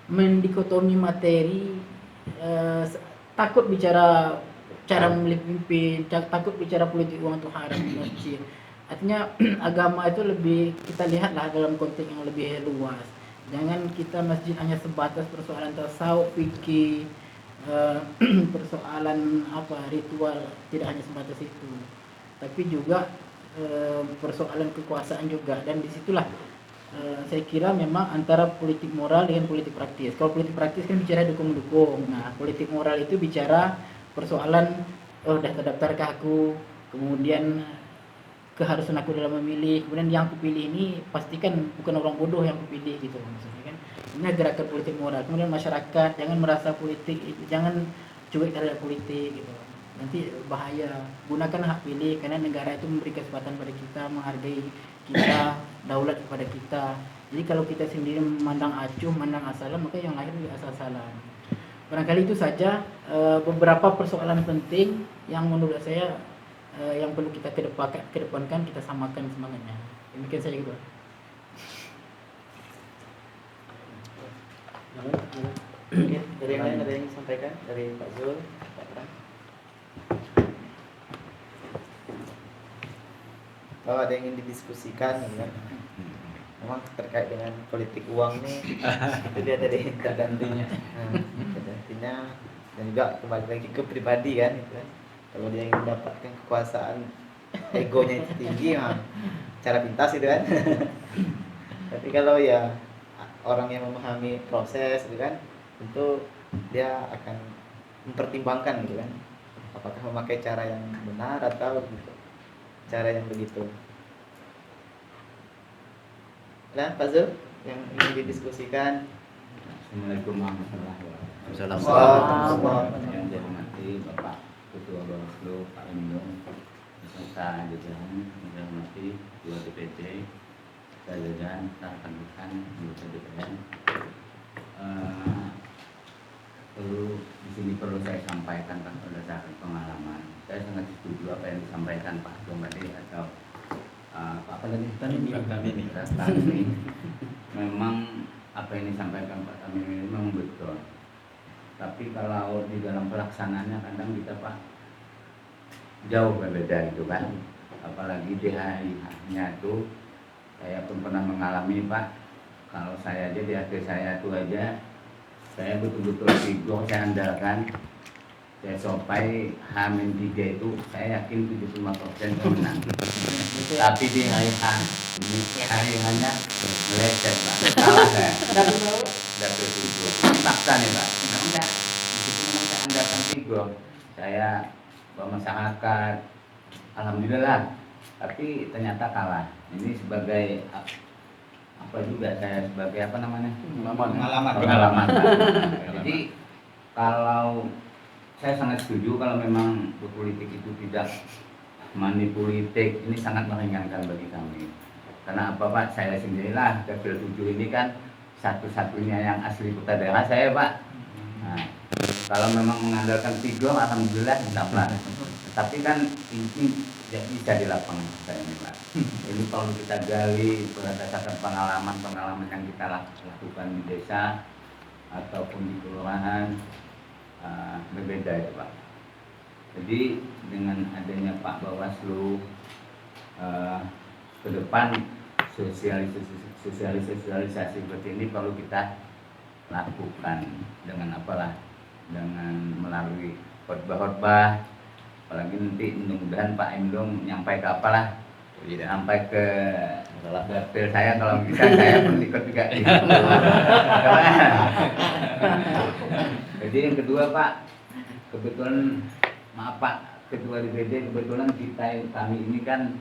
mendikotomi materi, takut bicara cara memilih pemimpin, takut bicara politik uang itu haram di masjid. Artinya agama itu lebih kita lihatlah dalam konteks yang lebih luas. Jangan kita masjid hanya sebatas persoalan tasawuf, fikih, persoalan ritual, tidak hanya sebatas itu, tapi juga persoalan kekuasaan juga. Dan disitulah saya kira memang antara politik moral dengan politik praktis. Kalau politik praktis kan bicara dukung-dukung, nah politik moral itu bicara persoalan udah terdaftarkah aku, kemudian keharusan aku dalam memilih, kemudian yang aku pilih ini pastikan bukan orang bodoh yang aku pilih gitu maksudnya kan. Ini gerakan politik moral. Kemudian masyarakat jangan merasa politik, jangan cuek terhadap politik gitu. Nanti bahaya. Gunakan hak pilih karena negara itu memberi kesempatan pada kita, menghargai kita, daulat kepada kita. Jadi kalau kita sendiri memandang acuh, memandang asalan, maka yang lain juga asal-asalan. Barangkali itu saja beberapa persoalan penting yang menurut saya yang perlu kita kedepankan, kita samakan semangatnya. Demikian saja gitu. Dari yang lain ada yang disampaikan dari Pak Zul, Pak Pram? Kalau ada yang ingin didiskusikan, ya, memang terkait dengan politik uang nih, itu dia tadi tergantinya, dan juga kembali lagi ke pribadi kan, gitu kan. Kalau dia ingin mendapatkan kekuasaan, egonya itu tinggi, cara pintas itu kan. Tapi kalau ya orang yang memahami proses gitu kan, tentu dia akan mempertimbangkan gitu kan, apakah memakai cara yang benar atau gitu, cara yang begitu. Nah, Pak Zul, yang ingin didiskusikan. Assalamualaikum warahmatullahi wabarakatuh. Waalaikumsalam. Yang saya hormati Bapak Ketua Bawaslu Pak Emdong beserta jajaran, yang saya hormati Ketua DPD, jajaran rekan-rekan anggota DPR. Di sini perlu saya sampaikan Pak, berdasarkan pengalaman. Saya sangat setuju apa yang disampaikan Pak Agong tadi atau Pak Tamimi. Memang apa yang disampaikan Pak Tamimi memang betul. Tapi kalau di dalam pelaksanaannya kadang kita Pak jauh berbeda itu kan. Apalagi di hari-harinya itu saya pun pernah mengalami Pak. Kalau saya aja di akhir saya itu aja, saya betul-betul figur, saya andalkan. Saya sampai H-3 itu saya yakin 75% menang. Tapi di hari-harinya meleset Pak. Kalah saya. Dapet 7. Paksa nih Pak. Enggak. Di situ memang saya andalkan figur. Saya masyarakat, alhamdulillah. Tapi ternyata kalah. Ini sebagai apa juga saya sebagai apa namanya? Pengalaman. Jadi kalau saya sangat setuju kalau memang berpolitik itu tidak money politik, ini sangat meringankan bagi kami. Karena apa Pak, saya sendirilah Dapil 7 ini kan satu-satunya yang asli kota daerah saya Pak. Nah, kalau memang mengandalkan figur, alhamdulillah dapat. Tapi kan ini tidak bisa di lapangan saya ini Pak. Ini perlu kita gali berdasarkan pengalaman yang kita lakukan di desa ataupun di kelurahan, berbeda ya Pak. Jadi dengan adanya Pak Bawaslu ke depan sosialisasi seperti ini perlu kita lakukan dengan apalah, dengan melalui khotbah, apalagi nanti mudah-mudahan Pak Emdong nyampai ke apalah, sampai ke dapil saya, kalau bisa saya pun ikut juga. Jadi yang kedua Pak, kebetulan maaf Pak Ketua DPD, kebetulan kami ini kan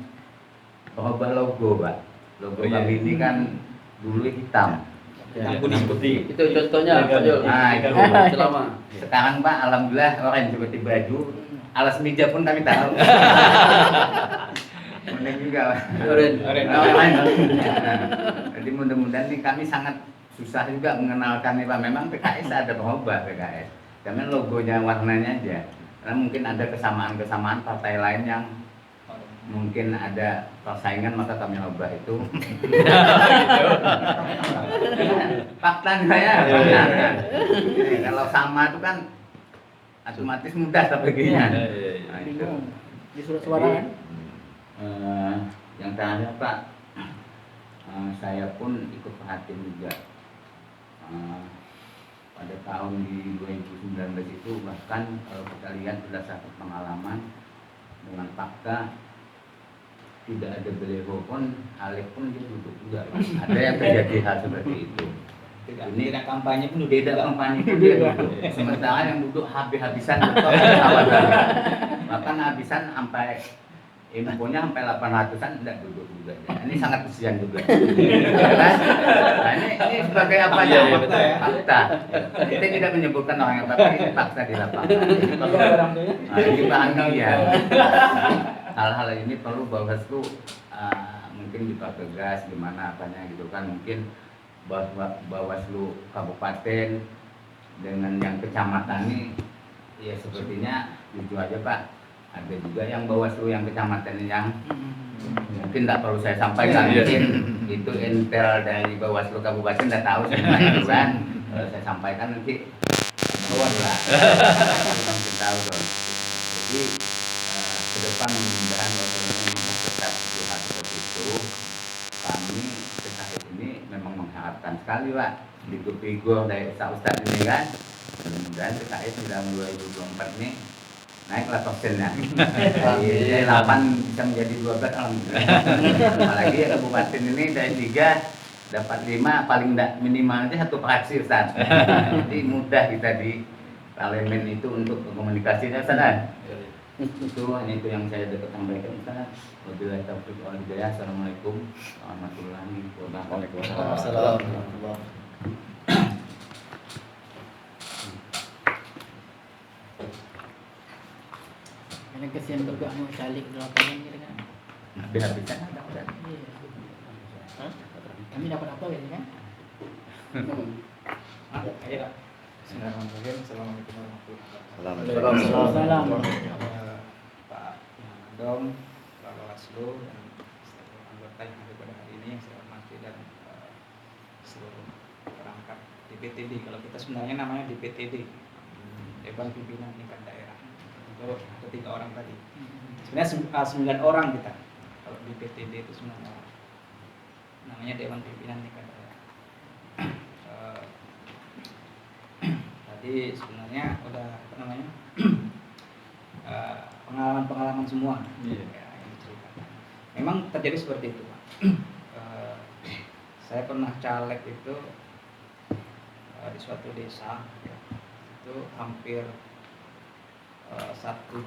berubah logo Pak. Logo kami ini kan dulu hitam. Yang kuning putih. Itu contohnya Pak Jul. Nah, itu selama. Sekarang Pak, alhamdulillah orang seperti baju, alas meja pun kami tahu. Unik juga Pak. Jadi mudah-mudahan nih kami sangat susah juga mengenalkan nih Pak. Memang PKS ada berubah PKS. Karena logonya warnanya aja. Karena mungkin ada kesamaan partai lain yang mungkin ada persaingan, maka kami ubah itu. Fakta saya. Kalau sama itu kan otomatis mudah strateginya. Nah, itu. Di surat suara kan? Yang terakhir Pak, saya pun ikut perhatian juga. Pada tahun di 2019 itu bahkan kalau kita lihat berdasarkan pengalaman dengan fakta, tidak ada beliau pun, Alif pun dia duduk juga. Ada yang terjadi hal seperti itu. Tidak kampanye pun Tidak kampanye pun dia duduk. Sementara yang duduk habis-habisan bahkan habisan sampai infonya sampai 800-an tidak duduk juga. Ini sangat kesian juga. Nah, ini sebagai apa ya? Fakta. Kita tidak menyebutkan orang yang, tapi ini fakta di lapangan. Ini bahan ya. Hal-hal ini perlu Bawaslu mungkin dipertegas gimana apanya gitu kan, mungkin Bawaslu kabupaten dengan yang kecamatan ini ya sepertinya jujur aja Pak, ada juga yang Bawaslu yang kecamatan yang mungkin tidak perlu saya sampaikan, mungkin itu intel dari Bawaslu kabupaten tidak tahu sebenarnya itu kan. Kalau saya sampaikan nanti bawah lah mungkin tahu dong. Jadi ke depan mudah-mudahan tetap hal seperti itu. Kami PKS ini memang mengharapkan sekali Pak figur dari Ustaz ini kan. Mudah-mudahan PKS sudah 2024 ini naiklah persennya. Dari 8 bisa menjadi 12 alhamdulillah. Apalagi ya kabupaten ini dari 3 dapat 5, paling tidak minimalnya 1 fraksi Ustaz. Jadi mudah kita di parlemen itu untuk komunikasinya Ustaz. Itu hanya itu yang saya dapat sampaikan Ustaz. Wabillahi taufiq wal hidayah. Assalamualaikum warahmatullahi wabarakatuh. Waalaikumsalam. Karena kesian juga mau calik di lapangan gitu kan. Habis-habisan ada. Iya. Kami dapat apa gitu kan? Ayo. Bismillahirrahmanirrahim. Assalamualaikum warahmatullahi Waalaikumsalam. Pak Dom, Pak Bawaslu dan seluruh anggota yang ada pada hari ini yang saya hormati, dan seluruh perangkat DPTD. Kalau kita sebenarnya namanya DPTD, Dewan Pimpinan Tingkat Daerah. Itu ketiga orang tadi. Sebenarnya 9 orang kita. Kalau DPTD itu 9 orang. Namanya Dewan Pimpinan Tingkat Daerah. Tadi sebenarnya udah apa namanya pengalaman semua yang diceritakan. Memang terjadi seperti itu Pak. Saya pernah caleg itu di suatu desa ya, itu hampir 1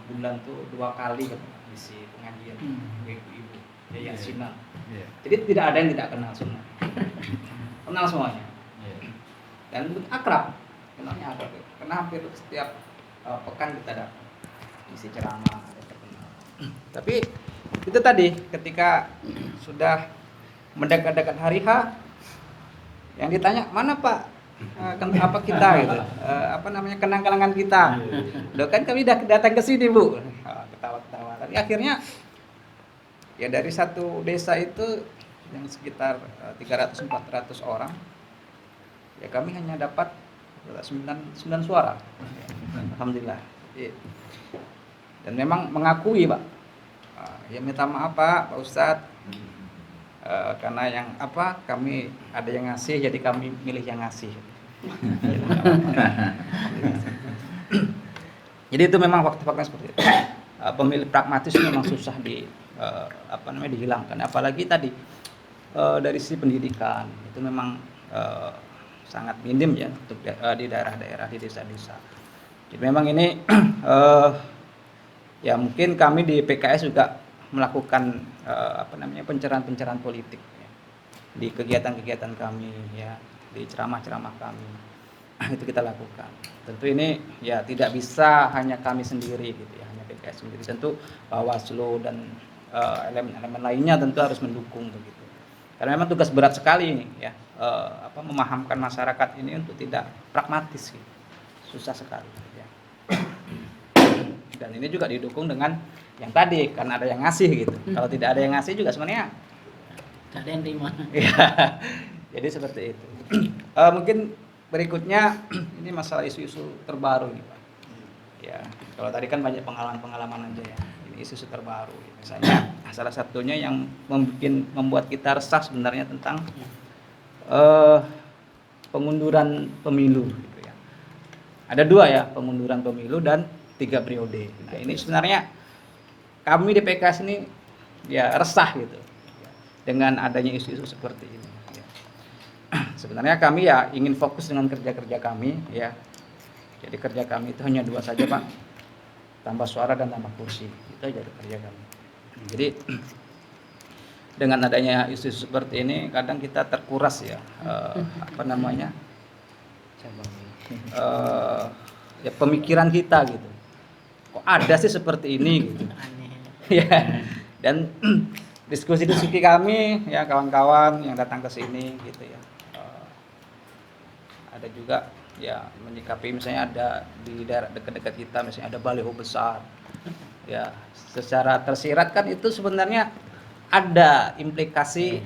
bulan tuh 2 kali isi pengajian ibu-ibu yasinan. Jadi tidak ada yang tidak kenal semua, kenal semuanya dan akrab. Kenalnya apa tuh? Karena hampir setiap pekan kita dapat isi ceramah ada terkenal. Tapi itu tadi ketika sudah mendekat-dekat hari H, yang ditanya mana Pak apa kita gitu, apa namanya kenang-kenangan kita. Udah kan kami datang ke sini Bu, ketawa-ketawa. Tapi akhirnya ya dari satu desa itu yang sekitar 300-400 orang, ya kami hanya dapat 9 suara. Alhamdulillah. Dan memang mengakui Pak, ya minta maaf Pak Ustadz, karena yang apa kami ada yang ngasih, jadi kami milih yang ngasih. Jadi itu memang fakta-fakta seperti itu. Pemilih pragmatis memang susah dihilangkan. Apalagi tadi dari sisi pendidikan itu memang sangat minim ya untuk di daerah-daerah, di desa-desa. Jadi memang ini ya mungkin kami di PKS juga melakukan pencerahan politik ya, di kegiatan-kegiatan kami ya, di ceramah-ceramah kami itu kita lakukan. Tentu ini ya tidak bisa hanya kami sendiri gitu ya, hanya PKS sendiri. Tentu Bawaslu dan elemen-elemen lainnya tentu harus mendukung begitu. Karena memang tugas berat sekali ini ya, memahamkan masyarakat ini untuk tidak pragmatis gitu. Susah sekali ya. Dan ini juga didukung dengan yang tadi, karena ada yang ngasih gitu. Kalau tidak ada yang ngasih juga sebenarnya tak ada yang terima. Ya, jadi seperti itu. Mungkin berikutnya ini masalah isu-isu terbaru nih Pak. Ya, kalau tadi kan banyak pengalaman-pengalaman aja ya. Ini isu-isu terbaru. Misalnya salah satunya yang membuat kita resah sebenarnya tentang pengunduran pemilu gitu ya. Ada 2 ya, pengunduran pemilu dan 3 periode. Nah, ini sebenarnya kami di PKS ini ya resah gitu dengan adanya isu-isu seperti ini. Ya. Sebenarnya kami ya ingin fokus dengan kerja-kerja kami ya. Jadi kerja kami itu hanya 2 saja Pak, tambah suara dan tambah kursi. Itu aja kerja kami. Jadi dengan adanya isu-isu seperti ini kadang kita terkuras ya, ya pemikiran kita gitu. Kok ada sih seperti ini gitu. Ya, dan diskusi-diskusi kami ya kawan-kawan yang datang ke sini gitu ya, ada juga ya menyikapi misalnya ada di daerah dekat-dekat kita misalnya ada baliho besar ya, secara tersirat kan itu sebenarnya ada implikasi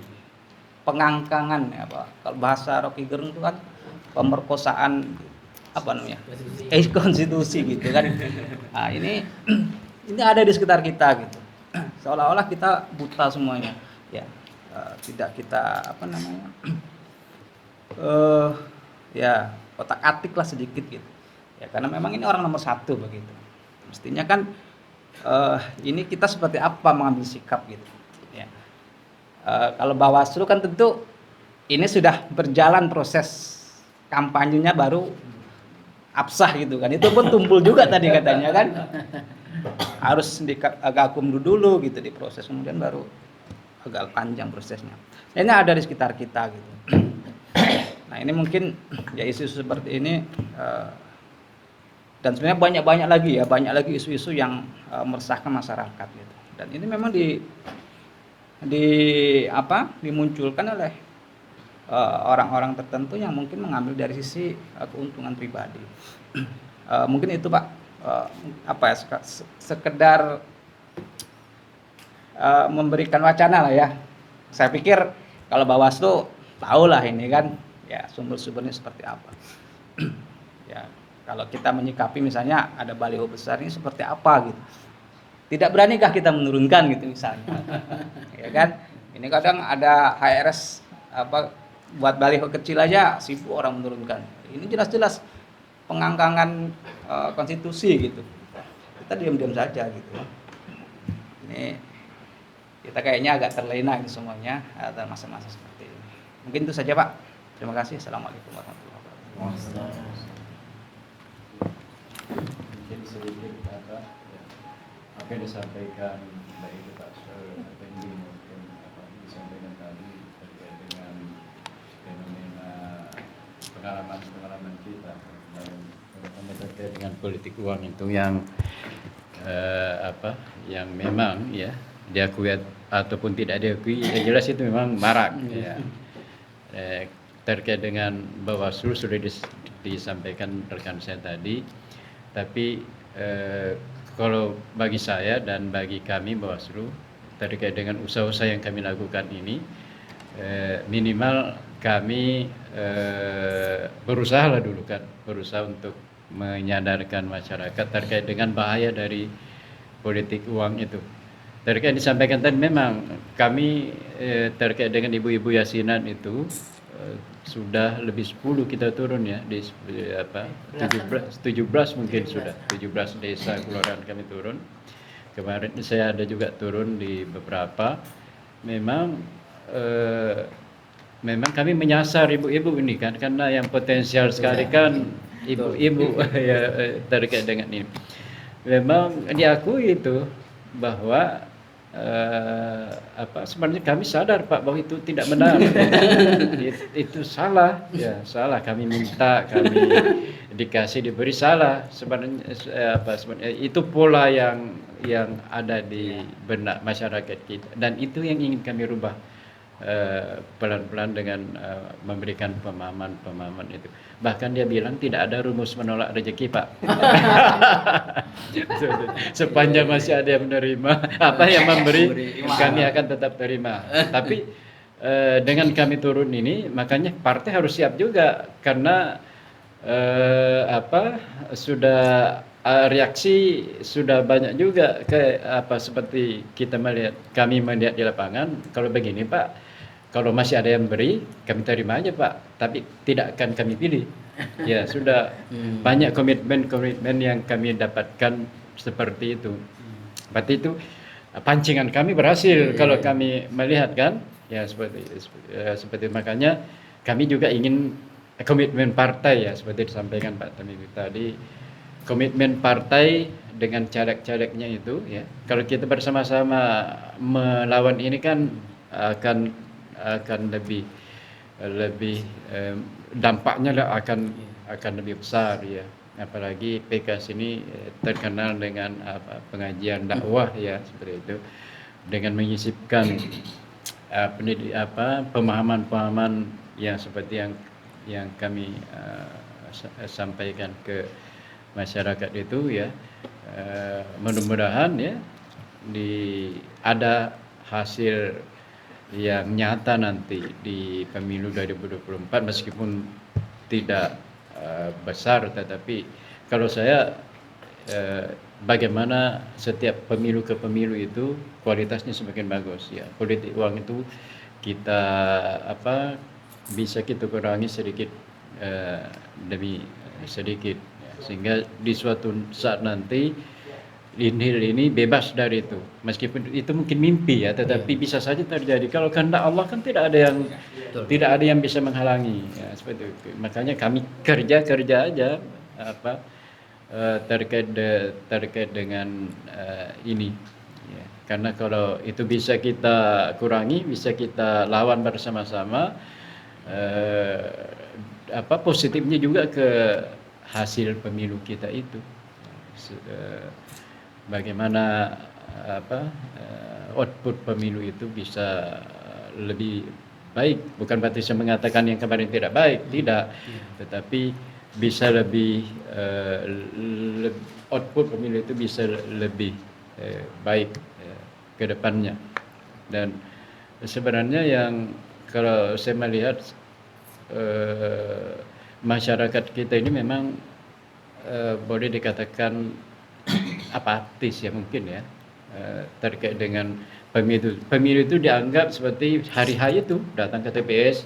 pengangkangan ya Pak. Kalau bahasa Rocky Gerung itu kan pemerkosaan konstitusi gitu kan. Nah, ini ada di sekitar kita gitu. Seolah-olah kita buta semuanya ya, tidak kita ya otak-atik lah sedikit gitu ya, karena memang ini orang nomor 1 begitu. Mestinya kan ini kita seperti apa mengambil sikap gitu ya. Kalau Bawaslu kan tentu ini sudah berjalan proses kampanyenya baru absah gitu kan, itu pun tumpul juga tadi katanya kan, harus digakum dulu gitu di proses, kemudian baru agak panjang prosesnya. Ini ada di sekitar kita gitu. Nah ini mungkin ya isu seperti ini dan sebenarnya banyak lagi isu-isu yang meresahkan masyarakat gitu. Dan ini memang dimunculkan oleh orang-orang tertentu yang mungkin mengambil dari sisi keuntungan pribadi. Mungkin itu Pak, sekedar memberikan wacana lah ya. Saya pikir kalau Bawaslu tahu lah ini kan ya sumber-sumbernya seperti apa. Ya kalau kita menyikapi misalnya ada baliho besar ini seperti apa gitu, tidak beranikah kita menurunkan gitu misalnya. Ya kan, ini kadang ada HRS buat baliho kecil aja sibuk orang menurunkan. Ini jelas-jelas pengangkangan konstitusi gitu. Kita diam-diam saja gitu. Ini kita kayaknya agak terlena ini semuanya dalam masa-masa seperti ini. Mungkin itu saja Pak. Terima kasih. Assalamualaikum warahmatullahi wabarakatuh. Mungkin sedikit apa yang disampaikan baik Pak Fendi maupun apa yang disampaikan tadi terkait dengan fenomena pengalaman kita terkait dengan politik uang itu yang yang memang ya diakui ataupun tidak diakui, yang jelas itu memang marak. Ya. Terkait dengan Bawaslu sudah disampaikan rekan saya tadi, tapi kalau bagi saya dan bagi kami Bawaslu terkait dengan usaha-usaha yang kami lakukan ini, minimal kami berusaha lah dulu kan, berusaha untuk menyadarkan masyarakat terkait dengan bahaya dari politik uang itu. Terkait disampaikan tadi, memang kami terkait dengan ibu-ibu yasinan itu sudah lebih 10 kita turun ya di 17 mungkin sudah 17 desa kelurahan kami turun. Kemarin saya ada juga turun di beberapa. Memang kami menyasar ibu-ibu ini kan, karena yang potensial sekali kan ibu-ibu ya terkait dengan ini. Memang diakui itu bahwa sebenarnya kami sadar Pak bahwa itu tidak benar. Itu salah, ya salah. Kami minta, kami diberi salah. Sebenarnya itu pola yang ada di benak masyarakat kita, dan itu yang ingin kami rubah pelan-pelan dengan memberikan pemahaman itu. Bahkan dia bilang tidak ada rumus menolak rezeki Pak. Sepanjang masih ada yang menerima, yang memberi, kami akan tetap terima. Tapi dengan kami turun ini, makanya partai harus siap juga, karena sudah reaksi sudah banyak juga seperti kami melihat di lapangan. Kalau begini Pak, kalau masih ada yang beri, kami terima aja Pak, tapi tidak akan kami pilih. Ya sudah banyak komitmen yang kami dapatkan seperti itu. Berarti itu pancingan kami berhasil kalau kami melihat kan, ya seperti makanya kami juga ingin komitmen partai ya, seperti disampaikan Pak Tamimi tadi, komitmen partai dengan caleg-calegnya itu ya. Kalau kita bersama-sama melawan ini kan akan lebih dampaknya akan lebih besar ya. Apalagi PKS ini terkenal dengan pengajian dakwah ya, seperti itu, dengan menyisipkan pemahaman-pemahaman yang seperti yang kami sampaikan ke masyarakat itu ya. Mudah-mudahan ya ada hasil yang nyata nanti di pemilu 2024, meskipun tidak besar, tetapi kalau saya bagaimana setiap pemilu ke pemilu itu kualitasnya semakin bagus ya. Politik uang itu kita bisa kita kurangi sedikit demi sedikit ya, sehingga di suatu saat nanti ini bebas dari itu. Meskipun itu mungkin mimpi ya, tetapi bisa saja terjadi. Kalau kehendak Allah kan tidak ada yang bisa menghalangi ya, seperti itu. Makanya kami kerja aja terkait dengan ini ya. Karena kalau itu bisa kita kurangi, bisa kita lawan bersama-sama, positifnya juga ke hasil pemilu kita itu. Bagaimana output pemilu itu bisa lebih baik. Bukan berarti saya mengatakan yang kemarin tidak baik, tidak, tetapi bisa lebih output pemilu itu bisa lebih baik ke depannya. Dan sebenarnya yang kalau saya melihat masyarakat kita ini memang boleh dikatakan apatis ya mungkin ya, terkait dengan pemilu itu dianggap seperti hari H itu datang ke TPS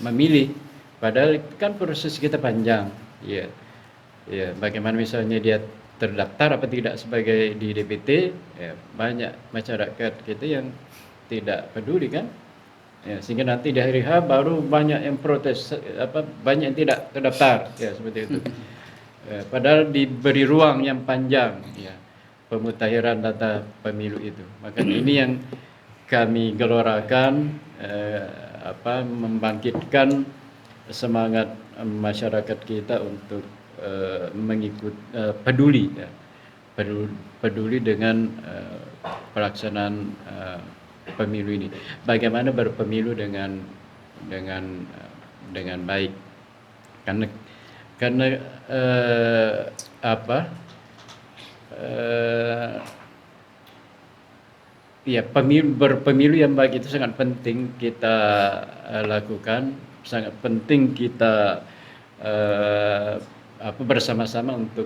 memilih, padahal kan proses kita panjang ya. Bagaimana misalnya dia terdaftar apa tidak sebagai di DPT ya, banyak masyarakat kita yang tidak peduli kan ya, sehingga nanti di hari H baru banyak yang protes, banyak yang tidak terdaftar ya, seperti itu. Padahal diberi ruang yang panjang ya, pemutakhiran data pemilu itu. Maka ini yang kami gelorakan, membangkitkan semangat masyarakat kita untuk peduli dengan pelaksanaan pemilu ini. Bagaimana berpemilu dengan baik. Karena ya, berpemilu yang baik itu sangat penting kita lakukan, sangat penting kita bersama-sama untuk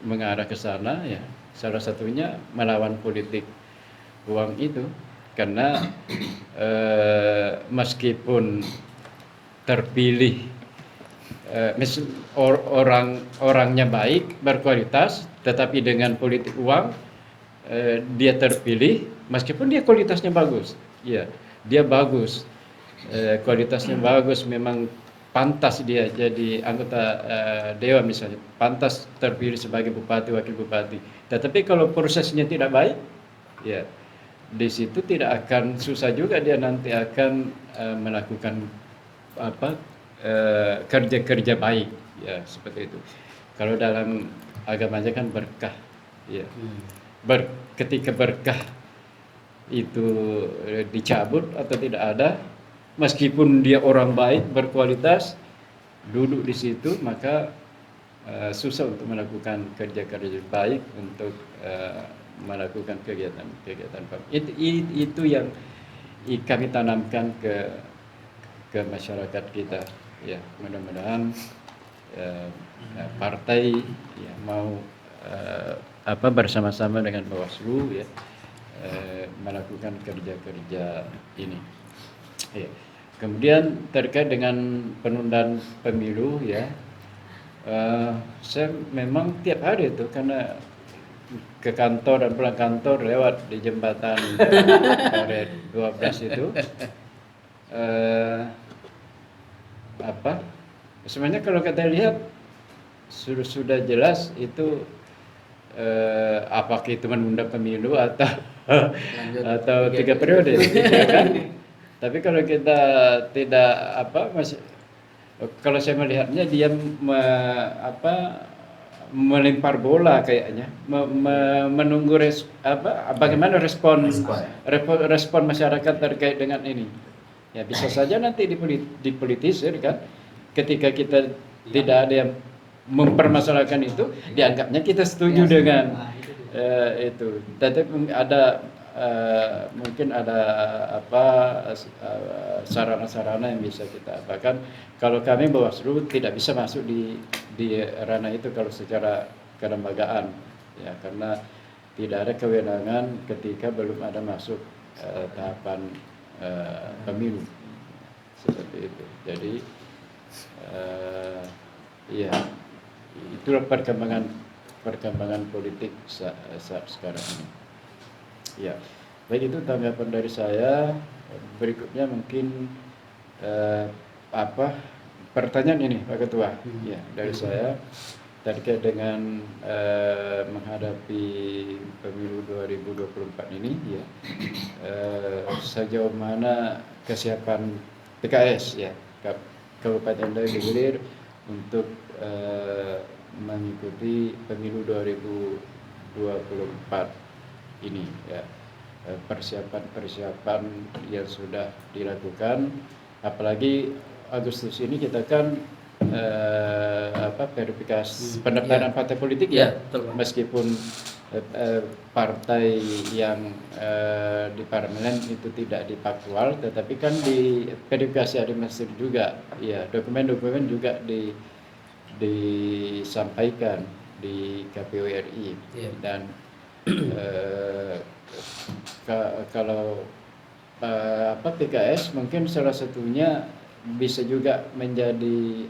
mengarah ke sana, ya. Salah satunya melawan politik uang itu, karena meskipun terpilih orangnya baik, berkualitas, tetapi dengan politik uang dia terpilih, meskipun dia kualitasnya bagus, ya, dia bagus, kualitasnya bagus, memang pantas dia jadi anggota dewan misalnya, pantas terpilih sebagai bupati, wakil bupati. Tetapi kalau prosesnya tidak baik, ya, di situ tidak akan, susah juga dia nanti akan melakukan kerja-kerja baik, ya, seperti itu. Kalau dalam agamanya kan berkah, ya. Ketika berkah itu dicabut atau tidak ada, meskipun dia orang baik, berkualitas, duduk di situ, maka susah untuk melakukan kerja-kerja baik, untuk melakukan kegiatan. Itu yang kami tanamkan ke masyarakat kita, ya. Mudah-mudahan partai, ya, mau bersama-sama dengan Bawaslu, ya, melakukan kerja-kerja ini. Ya. Kemudian terkait dengan penundaan pemilu, ya, saya memang tiap hari itu, karena ke kantor dan pulang kantor lewat di jembatan Karet 12 itu, sebenarnya kalau kita lihat sudah jelas itu, apakah itu menunda pemilu atau 3 periode, ya kan? Tapi kalau kita tidak kalau saya melihatnya dia melempar bola kayaknya, menunggu bagaimana respon masyarakat terkait dengan ini. Ya, bisa saja nanti dipolitisir, kan? Ketika kita tidak ada yang mempermasalahkan itu, dianggapnya kita setuju dengan itu. Tetapi mungkin ada sarana-sarana yang bisa kita apakan. Kalau kami Bawaslu tidak bisa masuk di ranah itu kalau secara kelembagaan, ya, karena tidak ada kewenangan ketika belum ada masuk tahapan pemilu, seperti itu. Jadi ya, itulah perkembangan politik saat sekarang ini. Ya, baik, itu tanggapan dari saya. Berikutnya mungkin pertanyaan ini, Pak Ketua, ya, dari saya terkait dengan menghadapi pemilu 2024 ini, ya, sejauh mana kesiapan PKS, ya, Kabupaten Dayak Hilir untuk mengikuti pemilu 2024 ini, ya. Persiapan yang sudah dilakukan, apalagi Agustus ini kita kan verifikasi pendaftaran partai politik, ya, meskipun partai yang di parlemen itu tidak dipaktual, tetapi kan di verifikasi administratif juga, ya, dokumen-dokumen juga disampaikan di KPU RI, dan kalau PKS mungkin salah satunya bisa juga menjadi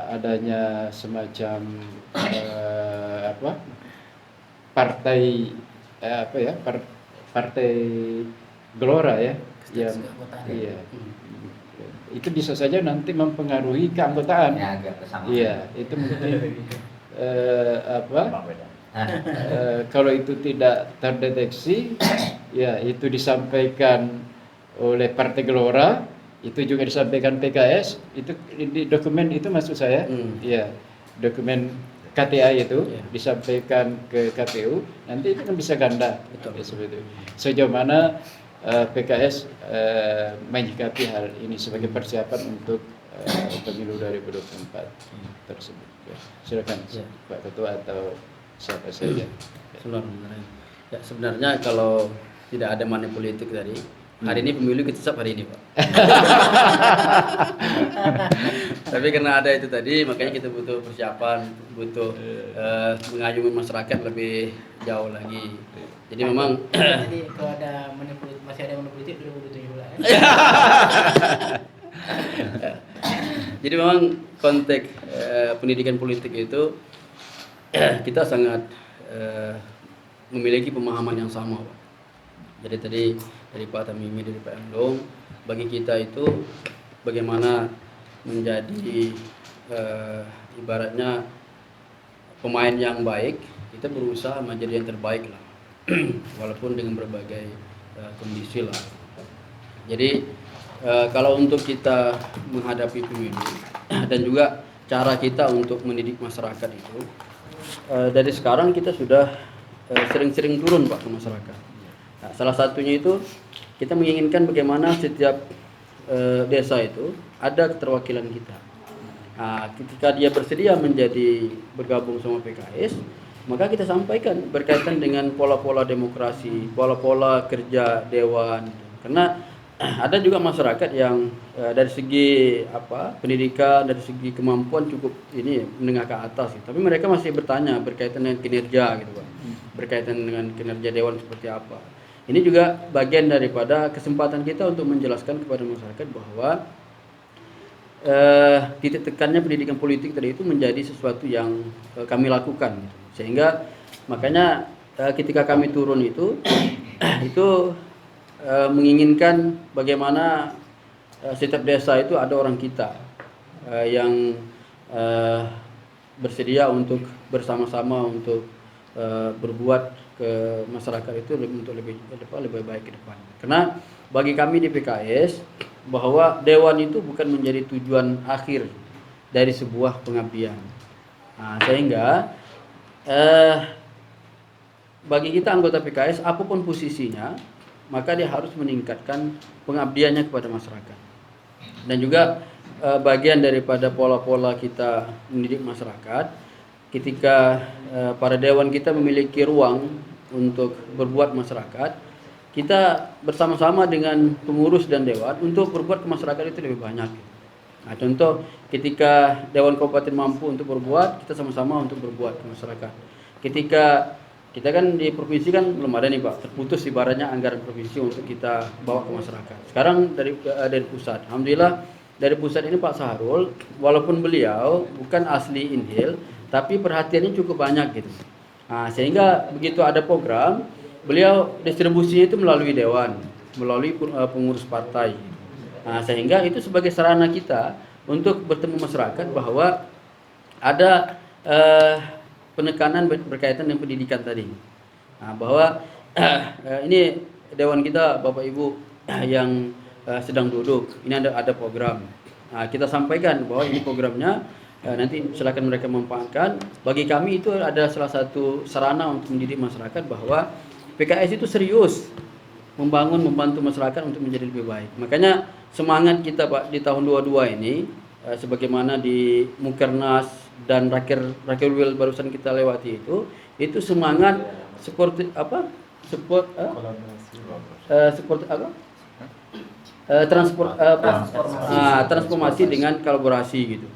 adanya semacam partai partai gelora, ya, yang iya, itu bisa saja nanti mempengaruhi keanggotaan. Iya, itu mungkin kalau itu tidak terdeteksi, ya, itu disampaikan oleh Partai Gelora, itu juga disampaikan PKS, itu di dokumen itu maksud saya, ya, dokumen KTA itu Ya. disampaikan ke KPU, nanti itu kan bisa ganda. Betul. Ya, seperti itu. Sejauh mana PKS menyikapi hal ini sebagai persiapan untuk pemilu 2024 tersebut. Ya. Silakan Ya. Pak Ketua atau siapa saja. Sebenarnya, ya sebenarnya kalau tidak ada money politik tadi, hari ini pemilu kita tetap hari ini Pak. Tapi karena ada itu tadi, makanya kita butuh persiapan, butuh mengayungi masyarakat lebih jauh lagi. Jadi memang Jadi kalau ada masih ada politik 2017 ya. jadi memang konteks pendidikan politik itu kita sangat memiliki pemahaman yang sama, Pak. Jadi tadi dari Pak Tamimi, dari Pak Emdong, bagi kita itu bagaimana menjadi ibaratnya pemain yang baik, kita berusaha menjadi yang terbaik lah, walaupun dengan berbagai kondisi lah. Jadi kalau untuk kita menghadapi pemilu dan juga cara kita untuk mendidik masyarakat itu, dari sekarang kita sudah sering-sering turun Pak ke masyarakat. Nah, salah satunya itu kita menginginkan bagaimana setiap desa itu ada keterwakilan kita. Nah, ketika dia bersedia menjadi bergabung sama PKS, maka kita sampaikan berkaitan dengan pola-pola demokrasi, pola-pola kerja dewan. Karena ada juga masyarakat yang dari segi pendidikan, dari segi kemampuan cukup ini menengah ke atas, tapi mereka masih bertanya berkaitan dengan kinerja gitu Pak. Berkaitan dengan kinerja dewan seperti apa. Ini juga bagian daripada kesempatan kita untuk menjelaskan kepada masyarakat bahwa titik tekannya pendidikan politik tadi itu menjadi sesuatu yang kami lakukan gitu. Sehingga makanya ketika kami turun itu menginginkan bagaimana setiap desa itu ada orang kita yang bersedia untuk bersama-sama untuk berbuat ke masyarakat itu untuk lebih baik ke depan. Karena bagi kami di PKS bahwa dewan itu bukan menjadi tujuan akhir dari sebuah pengabdian. Nah, sehingga bagi kita anggota PKS apapun posisinya, maka dia harus meningkatkan pengabdiannya kepada masyarakat. Dan juga bagian daripada pola-pola kita mendidik masyarakat, ketika para dewan kita memiliki ruang untuk berbuat masyarakat, kita bersama-sama dengan pengurus dan dewan untuk berbuat ke masyarakat itu lebih banyak. Nah, contoh ketika dewan kabupaten mampu untuk berbuat, kita sama-sama untuk berbuat ke masyarakat. Ketika kita kan di provinsi kan belum ada nih Pak, terputus ibaratnya anggaran provinsi untuk kita bawa ke masyarakat. Sekarang dari pusat, alhamdulillah dari pusat ini Pak Sahrul, walaupun beliau bukan asli Inhil, tapi perhatiannya cukup banyak gitu. Nah, sehingga begitu ada program, beliau distribusinya itu melalui dewan, melalui pengurus partai. Nah, sehingga itu sebagai sarana kita untuk bertemu masyarakat bahwa ada penekanan berkaitan dengan pendidikan tadi. Nah, bahwa ini dewan kita Bapak Ibu yang sedang duduk, ini ada program. Nah, kita sampaikan bahwa ini programnya, nanti silakan mereka memanfaatkan. Bagi kami itu ada salah satu sarana untuk mendidik masyarakat bahwa PKS itu serius membantu masyarakat untuk menjadi lebih baik. Makanya semangat kita Pak di tahun 22 ini, sebagaimana di Mukernas dan Rakerwil barusan kita lewati itu semangat seperti apa? Transformasi dengan kolaborasi gitu.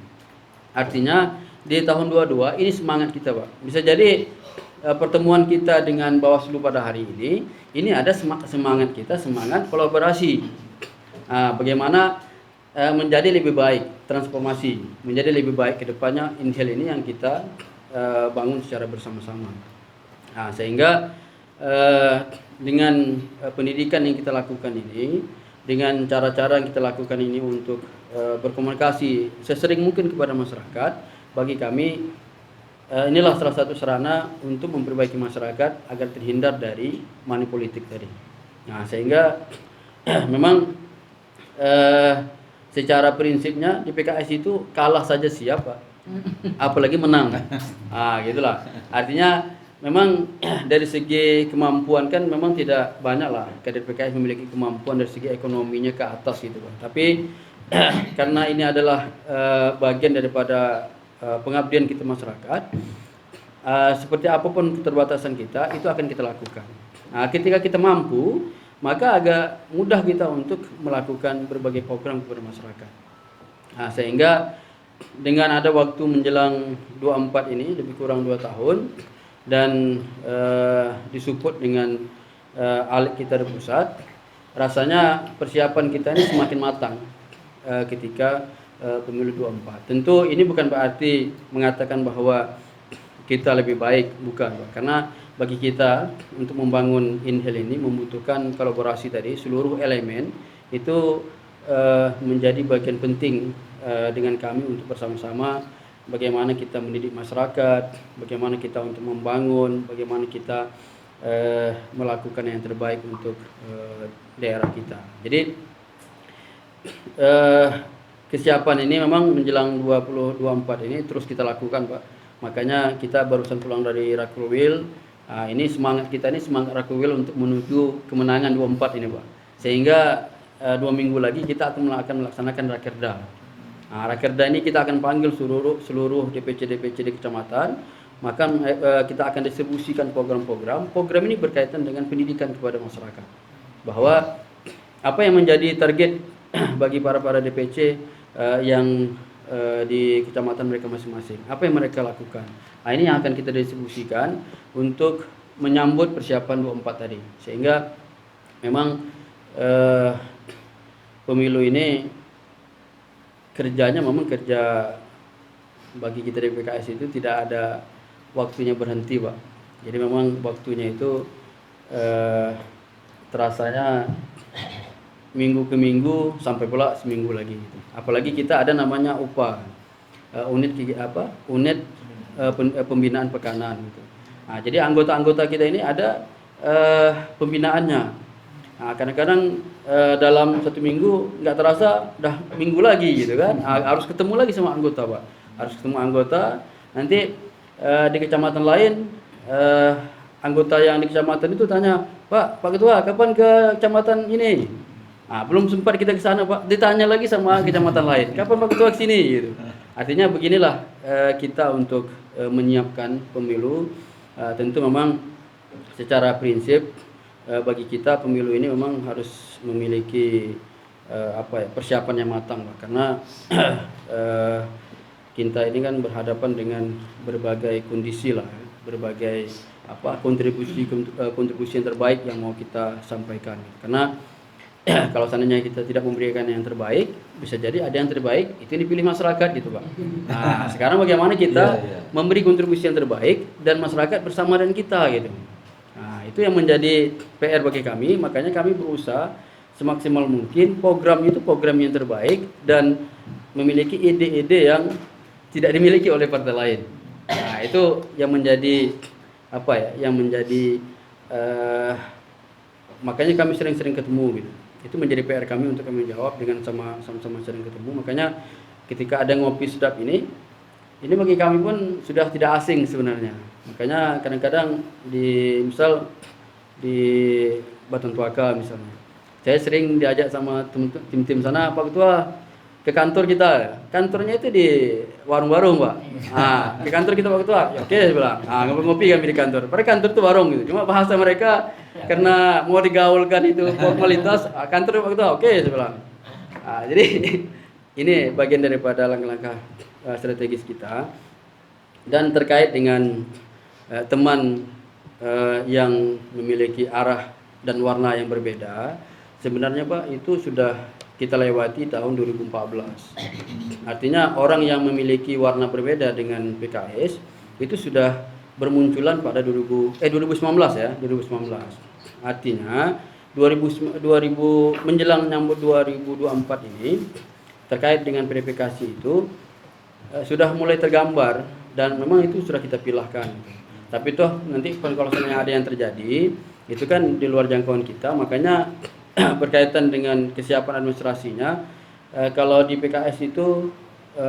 Artinya di tahun 22 ini semangat kita Pak. Bisa jadi pertemuan kita dengan Bawaslu pada hari ini ada semangat kita, semangat kolaborasi. Bagaimana menjadi lebih baik, transformasi menjadi lebih baik ke depannya Inhil ini yang kita bangun secara bersama-sama. Nah, sehingga dengan pendidikan yang kita lakukan ini, dengan cara-cara yang kita lakukan ini untuk berkomunikasi sesering mungkin kepada masyarakat, bagi kami inilah salah satu sarana untuk memperbaiki masyarakat agar terhindar dari money politik tadi. Nah, sehingga memang secara prinsipnya di PKS itu kalah saja siap Pak. apalagi menang. Gitulah. Artinya memang dari segi kemampuan kan memang tidak banyak lah kader PKS memiliki kemampuan dari segi ekonominya ke atas gitu Pak. Tapi karena ini adalah bagian daripada pengabdian kita masyarakat, seperti apapun keterbatasan kita itu akan kita lakukan. Nah, ketika kita mampu, maka agak mudah kita untuk melakukan berbagai program kepada masyarakat. Nah, sehingga dengan ada waktu menjelang 24 ini lebih kurang 2 tahun dan disupport dengan alit kita di pusat, rasanya persiapan kita ini semakin matang ketika pemilu 24. Tentu ini bukan berarti mengatakan bahwa kita lebih baik, bukan, karena bagi kita untuk membangun Inhel ini membutuhkan kolaborasi tadi seluruh elemen itu menjadi bagian penting dengan kami untuk bersama-sama bagaimana kita mendidik masyarakat, bagaimana kita untuk membangun, bagaimana kita melakukan yang terbaik untuk daerah kita. Jadi kesiapan ini memang menjelang 2024 ini terus kita lakukan Pak. Makanya kita barusan pulang dari Rakrowil. Ini semangat kita ini semangat Rakrowil untuk menuju kemenangan 24 ini Pak. Sehingga 2 minggu lagi kita akan melaksanakan Rakerda. Rakerda ini kita akan panggil seluruh DPC di kecamatan, maka kita akan distribusikan program-program. Program ini berkaitan dengan pendidikan kepada masyarakat, bahwa apa yang menjadi target bagi para DPC yang di kecamatan mereka masing-masing, apa yang mereka lakukan. Ini yang akan kita distribusikan untuk menyambut persiapan 24 tadi, sehingga memang pemilu ini kerjanya memang kerja bagi kita di PKS itu tidak ada waktunya berhenti Pak. Jadi memang waktunya itu terasanya minggu ke minggu sampai pula seminggu lagi gitu. Apalagi kita ada namanya UPA, unit pembinaan pekanan gitu. Nah, jadi anggota-anggota kita ini ada pembinaannya. Nah, kadang-kadang dalam 1 minggu nggak terasa udah minggu lagi gitu kan. Harus ketemu lagi sama anggota Pak. Harus ketemu anggota. Nanti di kecamatan lain anggota yang di kecamatan itu tanya, Pak Ketua kapan ke kecamatan ini? Belum sempat kita ke sana Pak. Ditanya lagi sama kecamatan lain, kapan Pak Ketua ke sini gitu. Artinya beginilah kita untuk menyiapkan pemilu. Tentu memang secara prinsip bagi kita pemilu ini memang harus memiliki persiapan yang matang Pak. Karena kita ini kan berhadapan dengan berbagai kondisi lah, berbagai kontribusi yang terbaik yang mau kita sampaikan. Karena kalau seandainya kita tidak memberikan yang terbaik, bisa jadi ada yang terbaik itu dipilih masyarakat gitu Pak. Nah, sekarang bagaimana kita memberi kontribusi yang terbaik dan masyarakat bersama dengan kita gitu. Nah, itu yang menjadi PR bagi kami. Makanya kami berusaha semaksimal mungkin program itu program yang terbaik dan memiliki ide-ide yang tidak dimiliki oleh partai lain. Nah, itu yang menjadi makanya kami sering-sering ketemu gitu. Itu menjadi PR kami untuk kami jawab dengan sama-sama sering ketemu. Makanya ketika ada ngopi sedap ini bagi kami pun sudah tidak asing sebenarnya. Makanya kadang-kadang misal di Batan Tuaka misalnya, saya sering diajak sama tim-tim sana, Pak Ketua ke kantor kita. Kantornya itu di warung-warung Pak. Ke kantor kita Pak Ketua. Ya, oke saya bilang. Ngopi-ngopi kami di kantor. Pada kantor itu warung gitu. Cuma bahasa mereka karena mau digaulkan itu formalitas, kantor Pak Ketua. Oke saya bilang. Jadi ini bagian daripada langkah-langkah strategis kita. Dan terkait dengan teman yang memiliki arah dan warna yang berbeda, sebenarnya Pak itu sudah kita lewati tahun 2014. Artinya orang yang memiliki warna berbeda dengan PKS itu sudah bermunculan pada 2019 ya, 2019. Artinya 2000 menjelang nyambut 2024 ini terkait dengan verifikasi itu sudah mulai tergambar dan memang itu sudah kita pilahkan. Tapi toh nanti kalau seandainya ada yang terjadi itu kan di luar jangkauan kita, makanya berkaitan dengan kesiapan administrasinya, kalau di PKS itu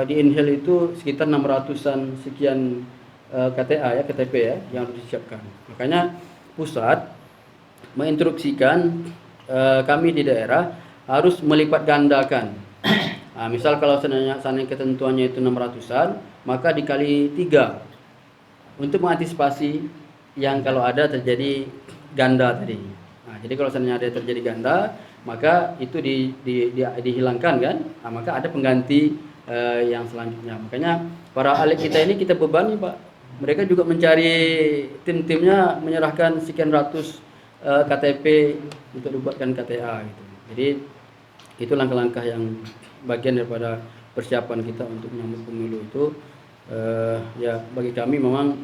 di Inhel itu sekitar 600-an sekian KTA ya, KTP ya yang harus disiapkan. Makanya pusat menginstruksikan kami di daerah harus melipat gandakan. Nah, misal kalau seandainya ketentuannya itu 600-an, maka dikali 3 untuk mengantisipasi yang kalau ada terjadi ganda tadi. Nah, jadi kalau seandainya ada terjadi ganda, maka itu dihilangkan kan. Nah, maka ada pengganti yang selanjutnya. Makanya para ahli kita ini kita bebani, Pak. Mereka juga mencari tim-timnya menyerahkan sekian ratus KTP untuk dibuatkan KTA gitu. Jadi itu langkah-langkah yang bagian daripada persiapan kita untuk menyambut pemilu itu. Ya bagi kami memang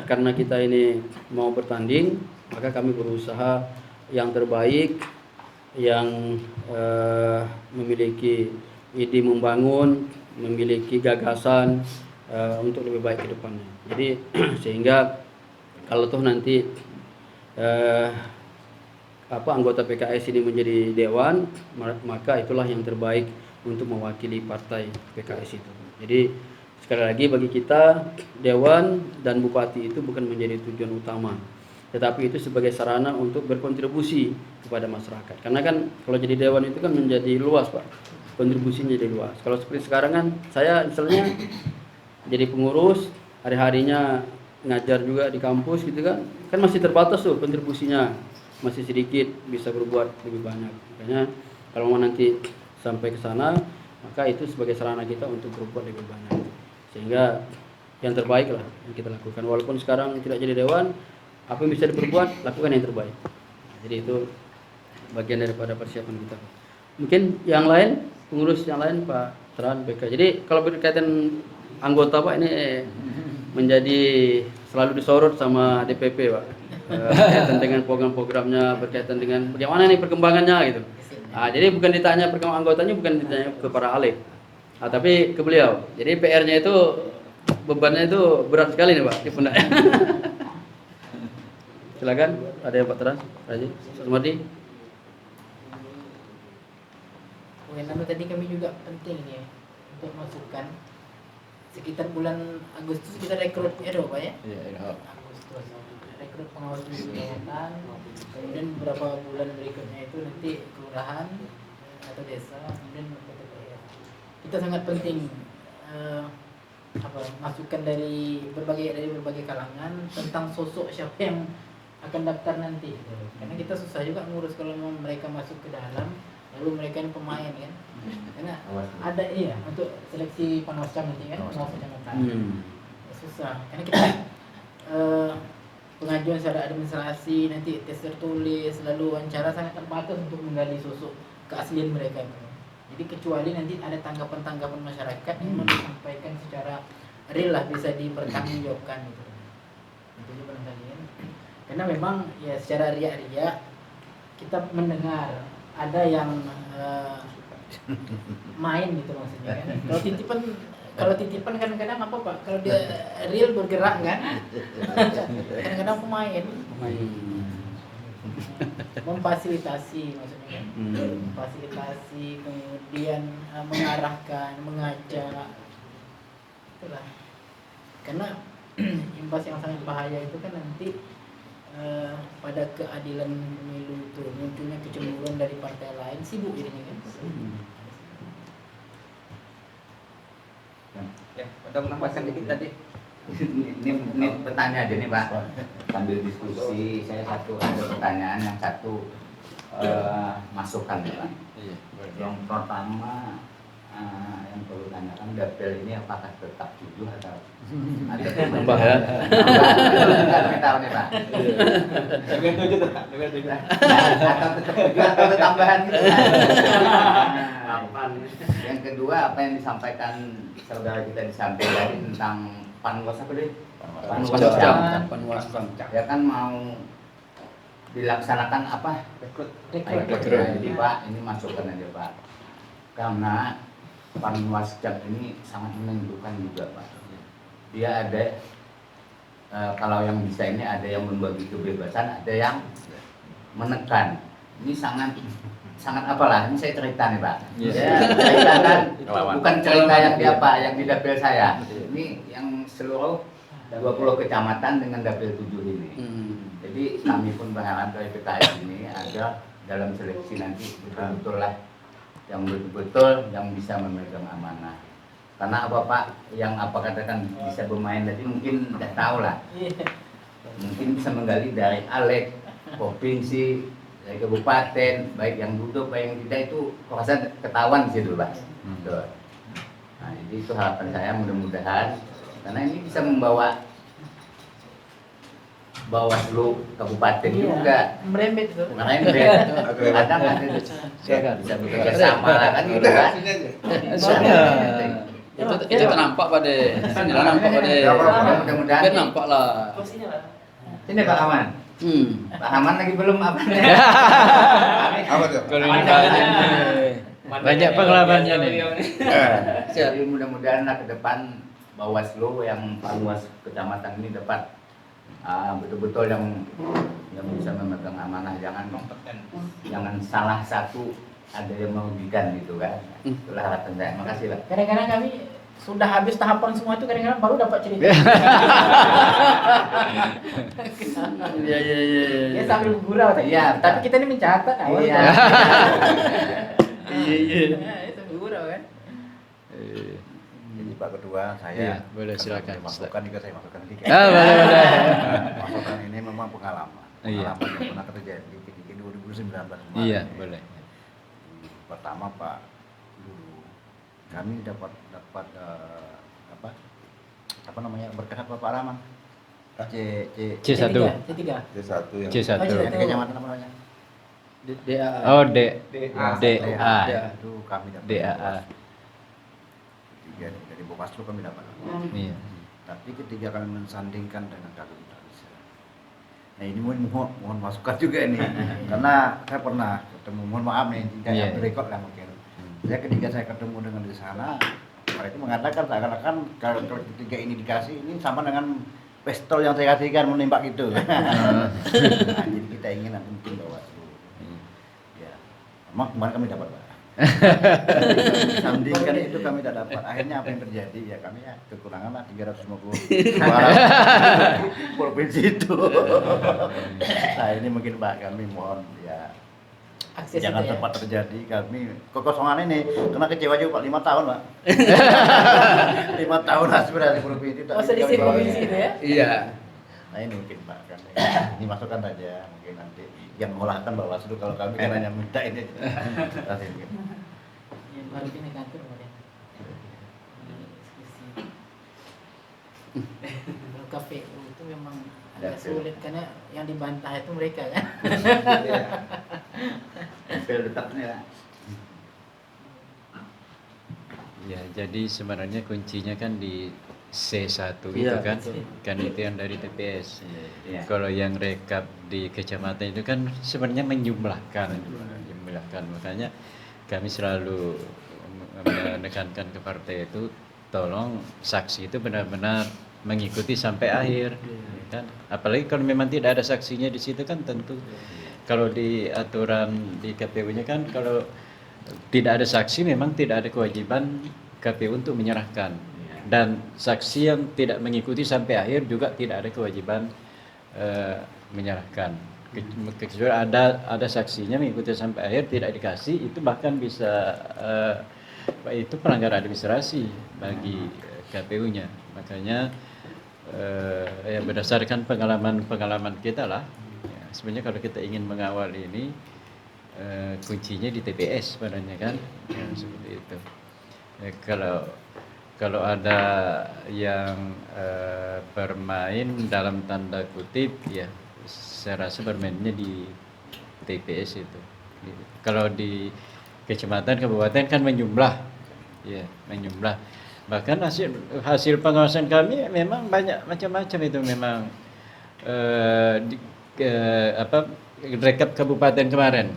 karena kita ini mau bertanding, maka kami berusaha yang terbaik, yang memiliki ide membangun, memiliki gagasan untuk lebih baik ke depannya. Jadi sehingga kalau toh nanti anggota PKS ini menjadi dewan, maka itulah yang terbaik untuk mewakili partai PKS itu. Jadi sekali lagi bagi kita dewan dan bupati itu bukan menjadi tujuan utama, tetapi itu sebagai sarana untuk berkontribusi kepada masyarakat. Karena kan kalau jadi dewan itu kan menjadi luas, Pak. Kontribusinya jadi luas. Kalau seperti sekarang kan saya misalnya jadi pengurus, hari-harinya ngajar juga di kampus gitu kan masih terbatas tuh kontribusinya, masih sedikit, bisa berbuat lebih banyak. Makanya kalau mau nanti sampai ke sana, maka itu sebagai sarana kita untuk berbuat lebih banyak. Sehingga yang terbaik lah yang kita lakukan. Walaupun sekarang tidak jadi dewan, apa yang bisa diperbuat, lakukan yang terbaik. Jadi itu bagian daripada persiapan kita. Mungkin yang lain, pengurus yang lain Pak Tran, BK. Jadi kalau berkaitan anggota Pak ini menjadi selalu disorot sama DPP Pak. Berkaitan dengan program-programnya, berkaitan dengan bagaimana nih perkembangannya gitu. Nah, jadi bukan ditanya perkembangan anggotanya, bukan ditanya ke para ahli, tapi ke beliau. Jadi PR-nya itu, bebannya itu berat sekali nih Pak di pundaknya. Silakan, ada yang Pak Tran, Raji, Sumardi. Lalu tadi kami juga penting ya untuk masukkan sekitar bulan Agustus kita rekrut Pak ya? Iya, Agustus rekrut pengawas kesehatan, kemudian beberapa bulan berikutnya itu nanti kelurahan atau desa, kemudian PTPS. Kita sangat penting masukan dari berbagai kalangan tentang sosok siapa yang akan daftar nanti. Karena kita susah juga ngurus kalau mereka masuk ke dalam, lalu mereka ini pemain kan. Karena ada untuk seleksi panwascam nanti kan, pengawas kecamatan. Susah. Karena kita pengajuan secara administrasi, nanti tes tertulis, lalu wawancara sangat terbatas untuk menggali sosok keaslian mereka itu. Jadi kecuali nanti ada tanggapan-tanggapan masyarakat yang mau disampaikan secara real lah, bisa dipertanggungjawabkan gitu. Itu juga barangkali ya. Karena memang ya secara riak-riak kita mendengar ada yang main gitu maksudnya kan. Kalau titipan kadang-kadang apa Pak? Kalau dia real bergerak kan, kadang-kadang pemain memfasilitasi maksudnya kan, memfasilitasi, kemudian mengarahkan, mengajak, itulah. Karena imbas yang sangat bahaya itu kan nanti pada keadilan pemilu itu munculnya kecemburuan dari partai lain, sibuk jadinya kan. Ya, untuk menambahkan dikit tadi. Ini pertanyaan aja nih Pak. Sambil diskusi, saya ada pertanyaan, yang satu masukan ya Pak. Yang pertama yang perlu tanyakan, dapil ini apakah tetap 7 atau ada tambah ya? Kami tahu nih Pak. Dengan 7 tetap, dengan 7. Atau tetap 7 atau tambahan gitu. Yang kedua, apa yang disampaikan saudara kita disampaikan tadi tentang panwas apa deh? Panwascam. Ya kan mau dilaksanakan apa? Rekrut. Jadi Pak, ini masukkan aja Pak. Karena panwascam ini sangat menentukan juga Pak. Dia ada kalau yang bisa ini ada yang membagi kebebasan, ada yang menekan. Ini sangat sangat apalah, ini saya cerita nih Pak. Iya. Ya, cerita kan Pengalaman. bukan cerita yang di apa, yang di dapil saya. Ini yang seluruh 20 kecamatan dengan dapil 7 ini. Jadi kami pun berharap dari PKS ini ada dalam seleksi nanti betul-betul lah yang betul-betul yang bisa memegang amanah. Karena apa Pak, yang apa katakan bisa bermain tadi mungkin tidak tahu lah. Mungkin bisa menggali dari Alek, provinsi, dari kabupaten, baik yang duduk, baik yang tidak itu rasa ketahuan di situ Pak. Betul. Nah, jadi itu harapan saya mudah-mudahan karena ini bisa membawa Bawaslu kabupaten juga Merembet tuh. kadang ada bisa bekerja sama lah kan gitu kan. Itu nampak pada sini lah, nampak pada Mudah-mudahan kan nampak lah. Sini Pak Aman. Pak Aman lagi belum apa nih? Apa tuh? Kalau ini banyak pengalamannya nih. Jadi mudah-mudahan lah ke depan Bawaslu yang Panwas kecamatan ini dapat betul-betul yang bisa memegang amanah, jangan salah satu ada yang merugikan gitu kan. Itulah harapan saya. Makasih Pak. Kadang-kadang kami sudah habis tahapan semua itu kadang-kadang baru dapat cerita. Iya. Ya sambil bergurau tadi. Iya, Tapi kita ini mencatat awal. Iya. Iya. Itu bergurau kan. Jadi Pak Ketua, saya Iya, boleh silakan. Masukan juga saya masukkan sedikit. Boleh. Masukan ini memang pengalaman. Iya. Pengalaman yang pernah terjadi ketika 2019 kemarin. Iya, boleh. Pertama Pak, dulu kami dapat apa namanya berkas apa Pak Rahman? C1. C3. C1 yang C1. Yang di kecamatan apa namanya? DA. Oh, D. DA. DA. Itu kami dapat. DAA. Tiga dari Bawaslu kami dapat. Iya. Tapi ketika kami mensandingkan dengan kami tidak bisa. Nah ini mohon masukan juga nih, karena saya pernah ketemu, mohon maaf nih, jika Iya. yang berikut lah mungkin. Saya ketika saya ketemu dengan di sana, mereka itu mengatakan seakan-akan kalau ketika ini dikasih, ini sama dengan pistol yang saya kasihkan menembak gitu. Nah, jadi kita ingin nanti mungkin Bawaslu. Ya, memang kemarin kami dapat Pak. Sandingkan itu kami tidak dapat. Akhirnya apa yang terjadi ya kami ya kekurangan lah 350 suara provinsi itu. Nah ini mungkin Pak kami mohon ya Akses jangan itu ya. sempat terjadi kami kekosongan ini kena kecewa juga Pak 5 tahun Pak. 5 tahun aspirasi provinsi. Oh, selisih provinsi itu ya? Iya. Nah ini mungkin Pak kan ini masukan saja mungkin nanti yang mengolahkan Bawaslu kalau kami kan hanya minta ini. Terima kasih. Yang baru ini kantor Pak, ya. Kalau KPU itu memang agak sulit karena yang dibantah itu mereka kan. Dapil tetapnya. Ya, jadi sebenarnya kuncinya kan di C1 itu Iya, kan. betul. Kan itu yang dari TPS. Iya. Kalau yang rekap di kecamatan itu kan sebenarnya menyumlahkan. Makanya kami selalu menekankan ke partai itu tolong saksi itu benar-benar mengikuti sampai akhir, kan? Apalagi kalau memang tidak ada saksinya di situ kan tentu kalau di aturan di KPU-nya kan kalau tidak ada saksi memang tidak ada kewajiban KPU untuk menyerahkan, dan saksi yang tidak mengikuti sampai akhir juga tidak ada kewajiban menyerahkan. Kecuali ada saksinya mengikuti sampai akhir tidak dikasih, itu bahkan bisa itu pelanggaran administrasi bagi KPU-nya. Makanya ya berdasarkan pengalaman kita lah, ya, sebenarnya kalau kita ingin mengawal ini kuncinya di TPS sebenarnya kan, ya, seperti itu. Ya, kalau ada yang bermain dalam tanda kutip, ya saya rasa bermainnya di TPS itu. Kalau di kecamatan, kabupaten kan menjumlah, ya menjumlah. Bahkan hasil pengawasan kami memang banyak macam-macam itu memang rekap kabupaten kemarin,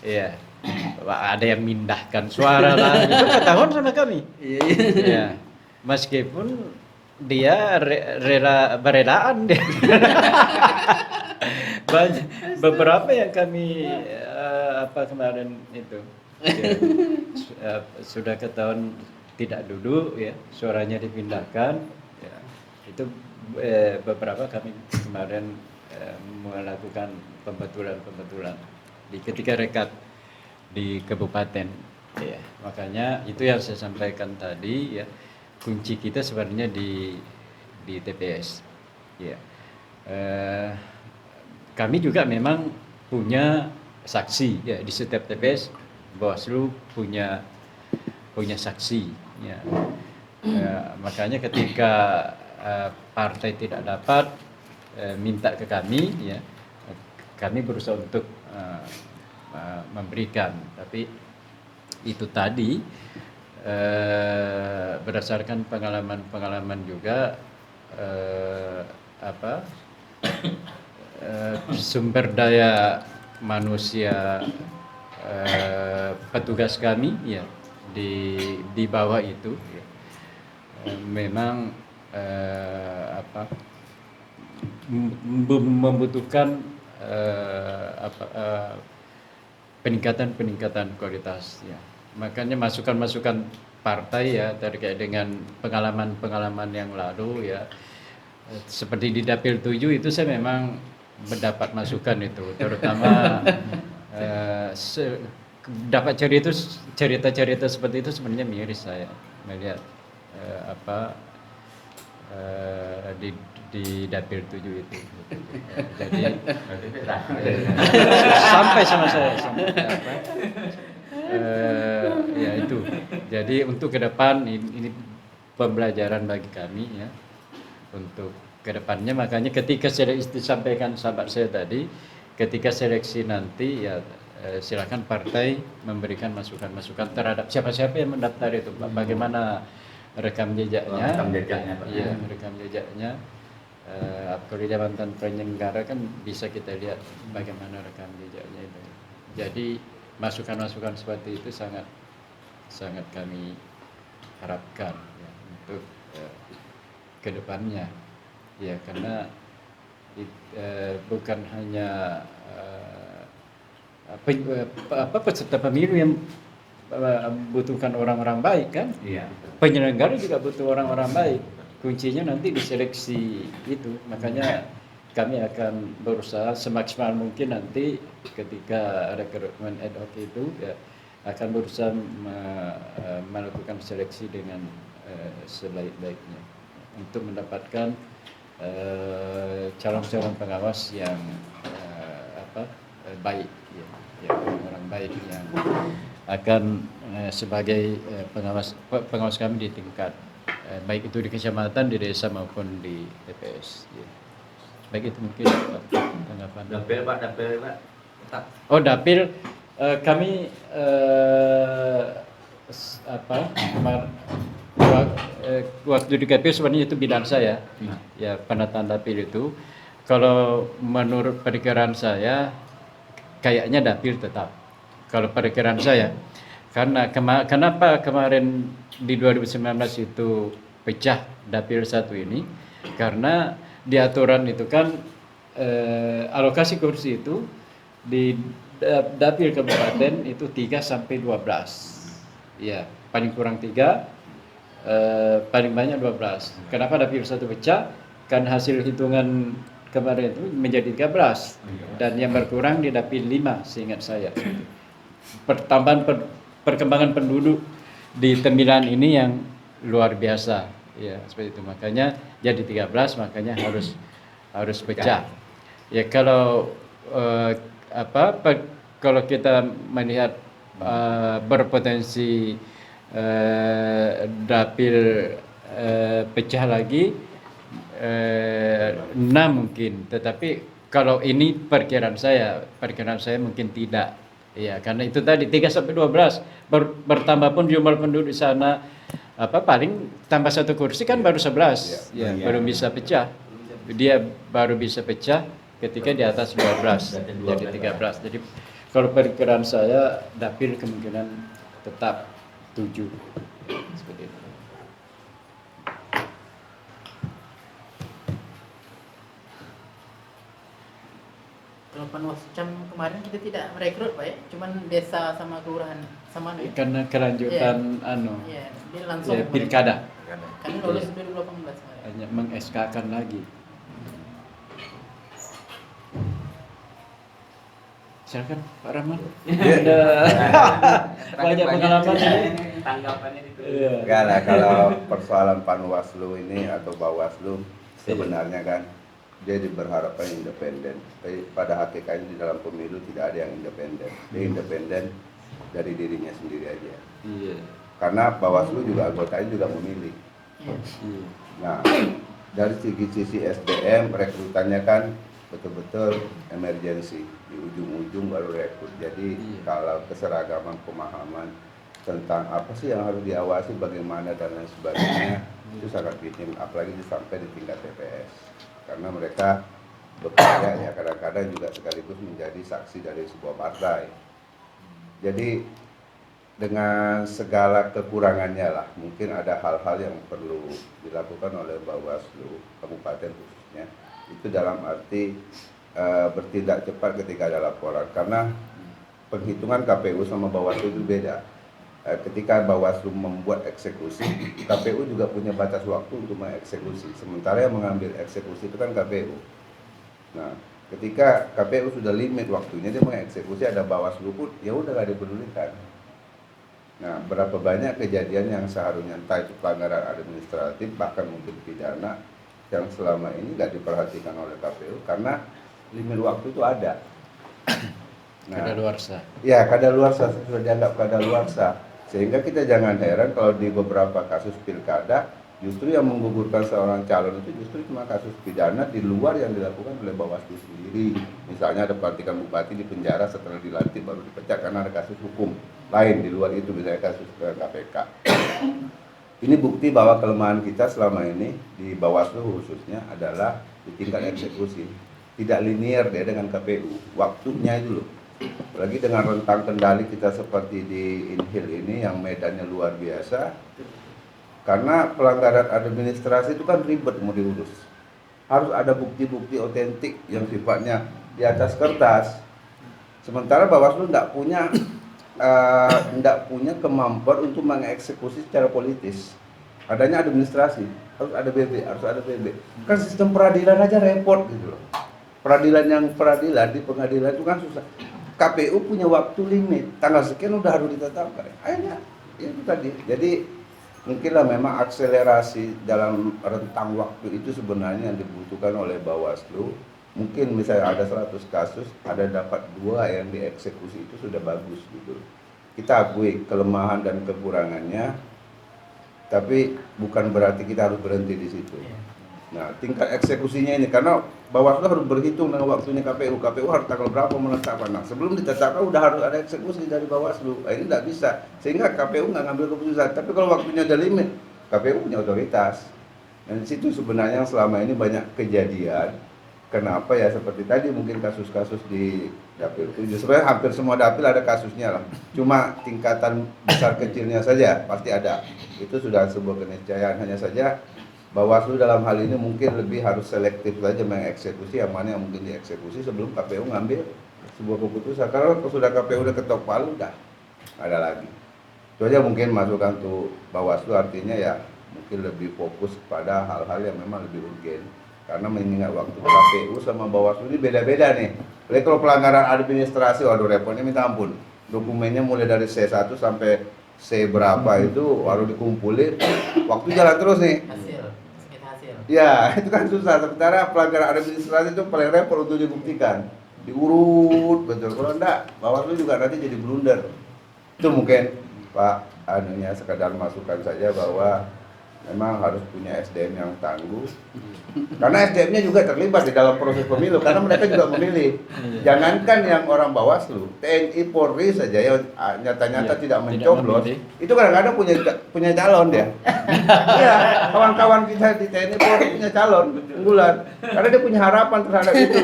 ya ada yang mindahkan suara lah, itu ketahuan sama kami. Iya. Meskipun dia berelaan dia banyak beberapa yang kami apa kemarin itu ya, sudah ketahuan tidak duduk ya, suaranya dipindahkan ya. Itu beberapa kami kemarin melakukan pembetulan di ketika rekap di kabupaten ya. Makanya itu yang saya sampaikan tadi ya, kunci kita sebenarnya di TPS ya. Kami juga memang punya saksi ya, di setiap TPS Bawaslu punya saksi ya. Makanya ketika partai tidak dapat minta ke kami ya, kami berusaha untuk memberikan, tapi itu tadi berdasarkan pengalaman juga sumber daya manusia petugas kami ya di bawah itu ya, memang membutuhkan peningkatan kualitas ya. Makanya masukan partai ya terkait dengan pengalaman yang lalu ya, seperti di Dapil 7 itu saya memang mendapat masukan itu, terutama dapat cerita seperti itu sebenarnya miris saya melihat di Dapil 7 itu. Jadi sampai sama saya ya itu. Jadi untuk ke depan ini pembelajaran bagi kami ya, untuk kedepannya. Makanya ketika disampaikan sahabat saya tadi, ketika seleksi nanti ya silakan partai memberikan masukan-masukan terhadap siapa-siapa yang mendaftar itu, Pak. Bagaimana rekam jejaknya? Rekam jejaknya, Pak. Iya, rekam jejaknya. Kalau di mantan penyelenggara kan bisa kita lihat bagaimana rekam jejaknya itu. Jadi masukan-masukan seperti itu sangat kami harapkan ya, untuk kedepannya ya, karena bukan hanya peserta pemilu yang butuhkan orang-orang baik kan, Iya. penyelenggara juga butuh orang-orang baik. Kuncinya nanti di seleksi itu. Makanya kami akan berusaha semaksimal mungkin nanti ketika rekrutmen ad hoc itu ya, akan berusaha melakukan seleksi dengan sebaik-baiknya untuk mendapatkan calon-calon pengawas yang baik ya, orang baik yang akan sebagai pengawas kami di tingkat baik itu di kecamatan, di desa maupun di TPS ya. Baik itu mungkin tanggapan. Dapil Pak. Tetap. Oh dapil kami waktu di KPU sebenarnya itu bidang saya ya, penataan dapil itu. Kalau menurut perkiraan saya kayaknya dapil tetap. Kalau perkiraan saya, karena kenapa kemarin di 2019 itu pecah dapil 1 ini, karena di aturan itu kan alokasi kursi itu di dapil kabupaten itu 3 sampai 12. Ya, paling kurang 3, paling banyak 12. Kenapa dapil 1 pecah? Kan hasil hitungan kemarin itu menjadi 13 dan yang berkurang di dapil 5 seingat saya. Perkembangan penduduk di Tembilan ini yang luar biasa ya, seperti itu. Makanya jadi 13, makanya harus pecah. Ya kalau kalau kita melihat berpotensi dapil pecah lagi 6 mungkin, tetapi kalau ini perkiraan saya mungkin tidak. Ya, karena itu tadi 3 sampai 12 bertambah pun jumlah penduduk di sana paling tambah 1 kursi kan baru 11. Ya, belum bisa pecah. Dia baru bisa pecah ketika di atas 12 jadi 13. Jadi kalau perkiraan saya dapil kemungkinan tetap 7 seperti itu. Kalau Panwascam kemarin kita tidak merekrut Pak ya, cuman desa sama kelurahan sama ya. Karena kelanjutan Iya, dia langsung pilkada kami lolos 2018 kemarin. hanya meng-SK-kan lagi. Silakan Pak Rahman. Ada banyak pengalaman ini. Tanggapannya itu. Enggak lah, kalau persoalan Panwaslu ini atau Bawaslu sebenarnya kan dia berharapan independen. Tapi pada hakikatnya di dalam pemilu tidak ada yang independen. Dia independen dari dirinya sendiri aja. Iya. Karena Bawaslu juga anggotanya juga memilih. Iya. Nah, dari sisi SDM rekrutannya kan betul-betul emergensi, di ujung-ujung baru rekrut. Jadi kalau keseragaman pemahaman tentang apa sih yang harus diawasi, bagaimana dan lain sebagainya itu sangat minim, apalagi sampai di tingkat TPS. Karena mereka bekerja ya kadang-kadang juga sekaligus menjadi saksi dari sebuah partai. Jadi dengan segala kekurangannya lah, mungkin ada hal-hal yang perlu dilakukan oleh Bawaslu Kabupaten khususnya. Itu dalam arti bertindak cepat ketika ada laporan, karena penghitungan KPU sama Bawaslu itu beda. Ketika Bawaslu membuat eksekusi, KPU juga punya batas waktu untuk mengeksekusi. Sementara yang mengambil eksekusi itu kan KPU. Nah, ketika KPU sudah limit waktunya dia mengeksekusi, ada Bawaslu pun ya udah nggak dipedulikan. Nah, berapa banyak kejadian yang seharusnya entah itu pelanggaran administratif bahkan mungkin pidana yang selama ini nggak diperhatikan oleh KPU karena limit waktu itu ada. Nah, Kadaluarsa. ya kadaluarsa sudah dianggap kadaluarsa. Sehingga kita jangan heran kalau di beberapa kasus pilkada justru yang menggugurkan seorang calon itu justru cuma kasus pidana di luar yang dilakukan oleh Bawaslu sendiri. Misalnya ada pelantikan bupati di penjara setelah dilantik baru dipecat karena ada kasus hukum lain di luar itu, misalnya kasus KPK. Ini bukti bahwa kelemahan kita selama ini di Bawaslu khususnya adalah di tingkat eksekusi. Tidak linear dia dengan KPU, waktunya itu loh. Apalagi dengan rentang kendali kita seperti di Inhil ini yang medannya luar biasa. Karena pelanggaran administrasi itu kan ribet mau diurus. Harus ada bukti-bukti otentik yang sifatnya di atas kertas. Sementara Bawaslu tidak punya kemampuan untuk mengeksekusi secara politis. Adanya administrasi, harus ada BB, harus ada BB. Kan sistem peradilan aja repot gitu loh. Peradilan di pengadilan itu kan susah. KPU punya waktu limit, tanggal sekian udah harus ditetapkan. Akhirnya itu tadi. Jadi mungkinlah memang akselerasi dalam rentang waktu itu sebenarnya yang dibutuhkan oleh Bawaslu. Mungkin misalnya ada 100 kasus, ada dapat 2 yang dieksekusi itu sudah bagus gitu. Kita akui kelemahan dan kekurangannya, tapi bukan berarti kita harus berhenti di situ. Nah, tingkat eksekusinya ini karena Bawaslu harus berhitung dengan waktunya KPU. KPU harus tanggal berapa menetapkan. Nah, sebelum ditetapkan udah harus ada eksekusi dari Bawaslu. Nah, ini tidak bisa. Sehingga KPU nggak ngambil keputusan. Tapi kalau waktunya ada limit, KPU punya otoritas. Dan di situ sebenarnya selama ini banyak kejadian. Kenapa ya seperti tadi mungkin kasus-kasus di dapil 7. Sebenarnya hampir semua dapil ada kasusnya lah. Cuma tingkatan besar kecilnya saja pasti ada. Itu sudah sebuah keniscayaan. Hanya saja Bawaslu dalam hal ini mungkin lebih harus selektif saja mengeksekusi yang mana yang mungkin dieksekusi sebelum KPU ngambil sebuah keputusan. Karena kalau sudah KPU udah ketok palu udah nggak ada lagi. Itu aja mungkin masukan untuk Bawaslu, artinya ya mungkin lebih fokus pada hal-hal yang memang lebih urgen. Karena mengingat waktu KPU sama Bawaslu ini beda-beda nih. Jadi kalau pelanggaran administrasi, waduh repotnya minta ampun. Dokumennya mulai dari C1 sampai C berapa itu baru dikumpulin, waktu jalan terus nih. Hasil. Ya, itu kan susah. Sementara pelanggaran administrasi itu paling repot untuk dibuktikan. Diurut betul. Kalau enggak, Bawaslu juga nanti jadi blunder. Itu mungkin Pak anunya sekedar masukan saja bahwa memang harus punya SDM yang tangguh. Karena SDM-nya juga terlibat di dalam proses pemilu karena mereka juga memilih. Jangankan yang orang Bawaslu, TNI Polri saja yang nyata-nyata tidak mencoblos, itu kadang-kadang punya calon dia. Iya, kawan-kawan kita di TNI Polri punya calon unggulan karena dia punya harapan terhadap itu.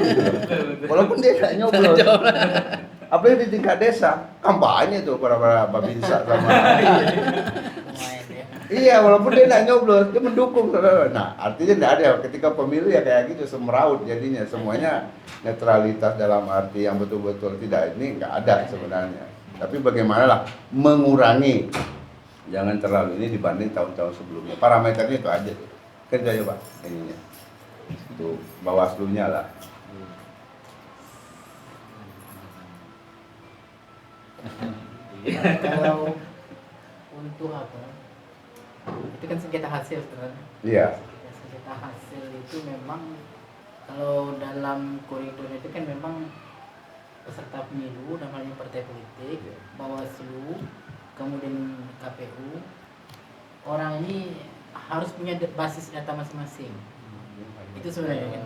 Walaupun dia tidak nyoblos. Apalagi di tingkat desa, kampanye tuh para babinsa sama Iya, walaupun dia nggak nyoblos, dia mendukung. Saudara. Nah, artinya nggak ada ketika pemilu ya kayak gitu semeraut jadinya semuanya netralitas dalam arti yang betul-betul tidak ini nggak ada sebenarnya. Tapi bagaimana lah mengurangi, jangan terlalu ini dibanding tahun-tahun sebelumnya. Parameternya itu aja tuh. Kerja ya Pak, ininya. Itu Bawaslu-nya lah. Kalau untuk apa? Itu kan sengketa hasil sebenarnya. Iya. Ya, sengketa hasil itu memang kalau dalam koridor itu kan memang peserta pemilu, namanya partai politik, Bawaslu, kemudian KPU, orang ini harus punya basis data masing-masing. Itu sebenarnya kan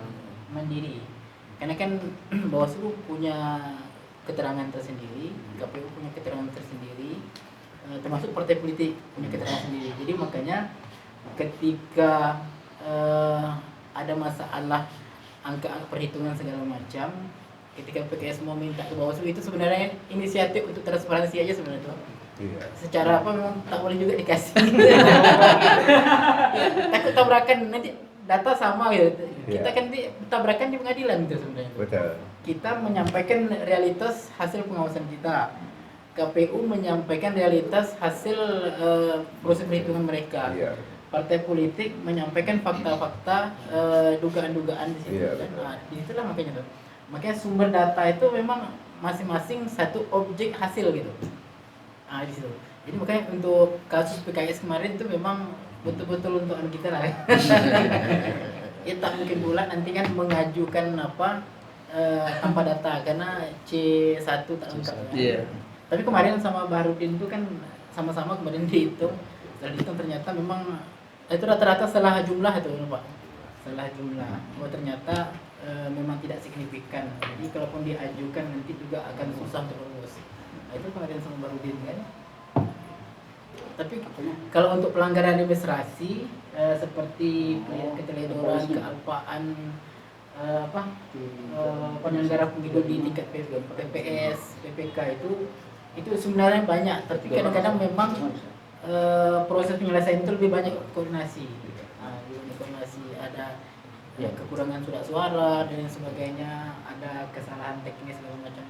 mandiri. Karena kan Bawaslu punya keterangan tersendiri, KPU punya keterangan tersendiri, termasuk partai politik punya keterangan sendiri. Jadi makanya ketika ada masalah angka perhitungan segala macam, ketika PKS mau minta ke Bawaslu itu sebenarnya inisiatif untuk transparansi aja sebenarnya tuh. Iya. Secara apa memang tak boleh juga dikasih. Takut tabrakan nanti data sama gitu. Kita kan tabrakan di pengadilan gitu sebenarnya. Betul. Kita menyampaikan realitas hasil pengawasan kita. KPU menyampaikan realitas hasil proses perhitungan mereka. Iya. Partai politik menyampaikan fakta-fakta, dugaan-dugaan di situ. Iya, Kan? betul. Nah, di situlah makanya tuh. Makanya sumber data itu memang masing-masing satu objek hasil gitu. Nah, di situ. Jadi makanya untuk kasus PKS kemarin itu memang betul-betul untuk anak kita lah. Ya tak mungkin pula nanti kan mengajukan apa tanpa data karena C1 tak lengkap. Iya. Tapi kemarin sama Baharudin itu kan sama-sama kemarin dihitung. Setelah dihitung ternyata memang itu rata-rata salah jumlah itu Pak. Salah jumlah. Oh ternyata memang tidak signifikan. Jadi kalaupun diajukan nanti juga akan susah untuk lulus. Nah, itu kemarin sama Baharudin kan. Tapi kalau untuk pelanggaran administrasi seperti keteledoran, kealpaan, penyelenggara pemilu di tingkat PPS, PPK itu sebenarnya banyak. Tapi kadang-kadang memang proses penyelesaian itu lebih banyak koordinasi. Nah, koordinasi ada ya kekurangan surat suara dan sebagainya, ada kesalahan teknis segala macam.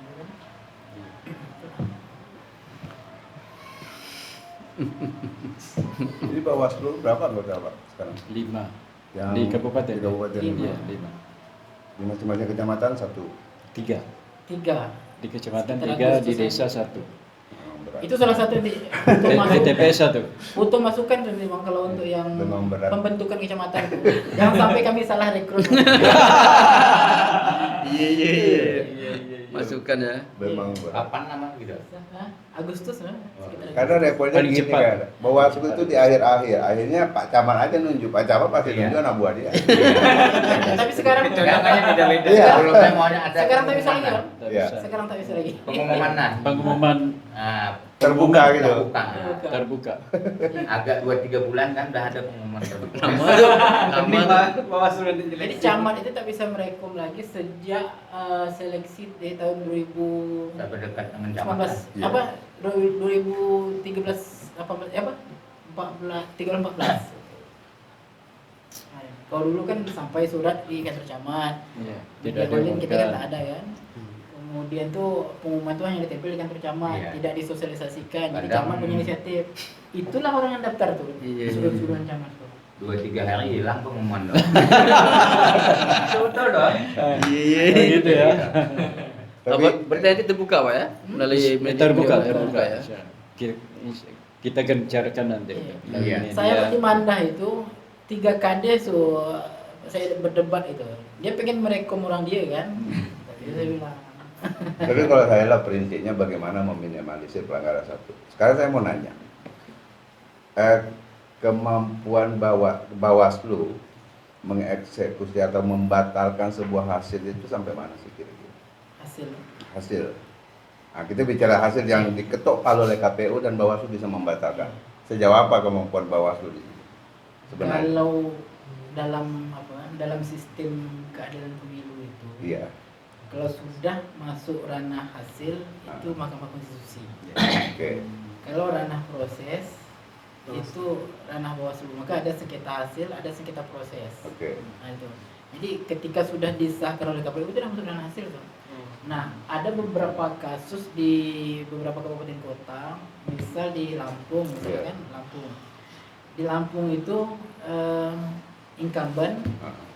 Jadi Bawaslu berapa anggota Pak sekarang? 5 Yang di kabupaten. di kabupaten Lima. Iya, 5. Di masing-masing kecamatan 1. 3 Tiga. di kecamatan, Sekitar 3 di Agustus desa 1. Itu salah satu yang butuh TPS 1. butuh masukan dan memang kalau untuk yang Memang berat. pembentukan kecamatan itu. Jangan sampai kami salah rekrut. Iya. Masukan ya. Memang berat. Kapan nama gitu? Hah? Agustus lah. Sekitar Karena Agustus. repotnya Paling gini cepat. kan, Bawaslu itu di akhir-akhir, akhirnya Pak Camat aja nunjuk, Pak Camat pasti Iya. nunjuk anak buah dia. Tapi sekarang Cadangannya beda-beda. Iya. Sebelumnya maunya ada sekarang tak bisa lagi pengumuman. kan? Iya. Sekarang tak bisa lagi. Pengumuman nah. Pengumuman Nah, Terbuka gitu. terbuka. terbuka. Agak 2-3 bulan kan udah ada pengumuman terbuka. Jadi camat itu tak bisa merekom lagi sejak seleksi di tahun 2019 Udah berdekat dengan camat. Iya. apa 2013 18 apa 14. Kalau dulu kan sampai surat di kantor camat. Iya, Tidak tidak ada kita kan yang tak ada kan. Kemudian tuh pengumuman tuh hanya ditempel di kantor camat, Iya. tidak disosialisasikan. Jadi Kadang- camat punya inisiatif. Itulah orang yang daftar tuh. Iya, iya. Suruh-suruhan camat tuh. 2-3 hari hilang pengumuman dong. Betul dong. Iya. gitu ya. Apa berarti nanti terbuka Pak ya? Melalui media Terbuka, media terbuka ya. ya. Kita gencarkan nanti. Iya. melalui Iya. media. Saya waktu Mandah itu 3 kade saya berdebat itu. Dia pengen merekom orang dia kan. Tapi saya bilang Tapi kalau saya lah prinsipnya bagaimana meminimalisir pelanggaran satu. Sekarang saya mau nanya, kemampuan Bawaslu mengeksekusi atau membatalkan sebuah hasil itu sampai mana sih kira-kira? Hasil. Nah, kita bicara hasil yang diketok palu oleh KPU dan Bawaslu bisa membatalkan. Sejauh apa kemampuan Bawaslu di sini? Sebenarnya. kalau dalam sistem keadilan pemilu itu, Iya. kalau sudah masuk ranah hasil itu Mahkamah Konstitusi. Oke. Kalau ranah proses itu ranah Bawaslu. Maka ada sengketa hasil, ada sengketa proses. Oke. Nah itu. Jadi ketika sudah disahkan oleh KPU itu sudah masuk ranah hasil tuh. Nah, ada beberapa kasus di beberapa kabupaten kota, misal di Lampung, misalkan Lampung. Di Lampung itu incumbent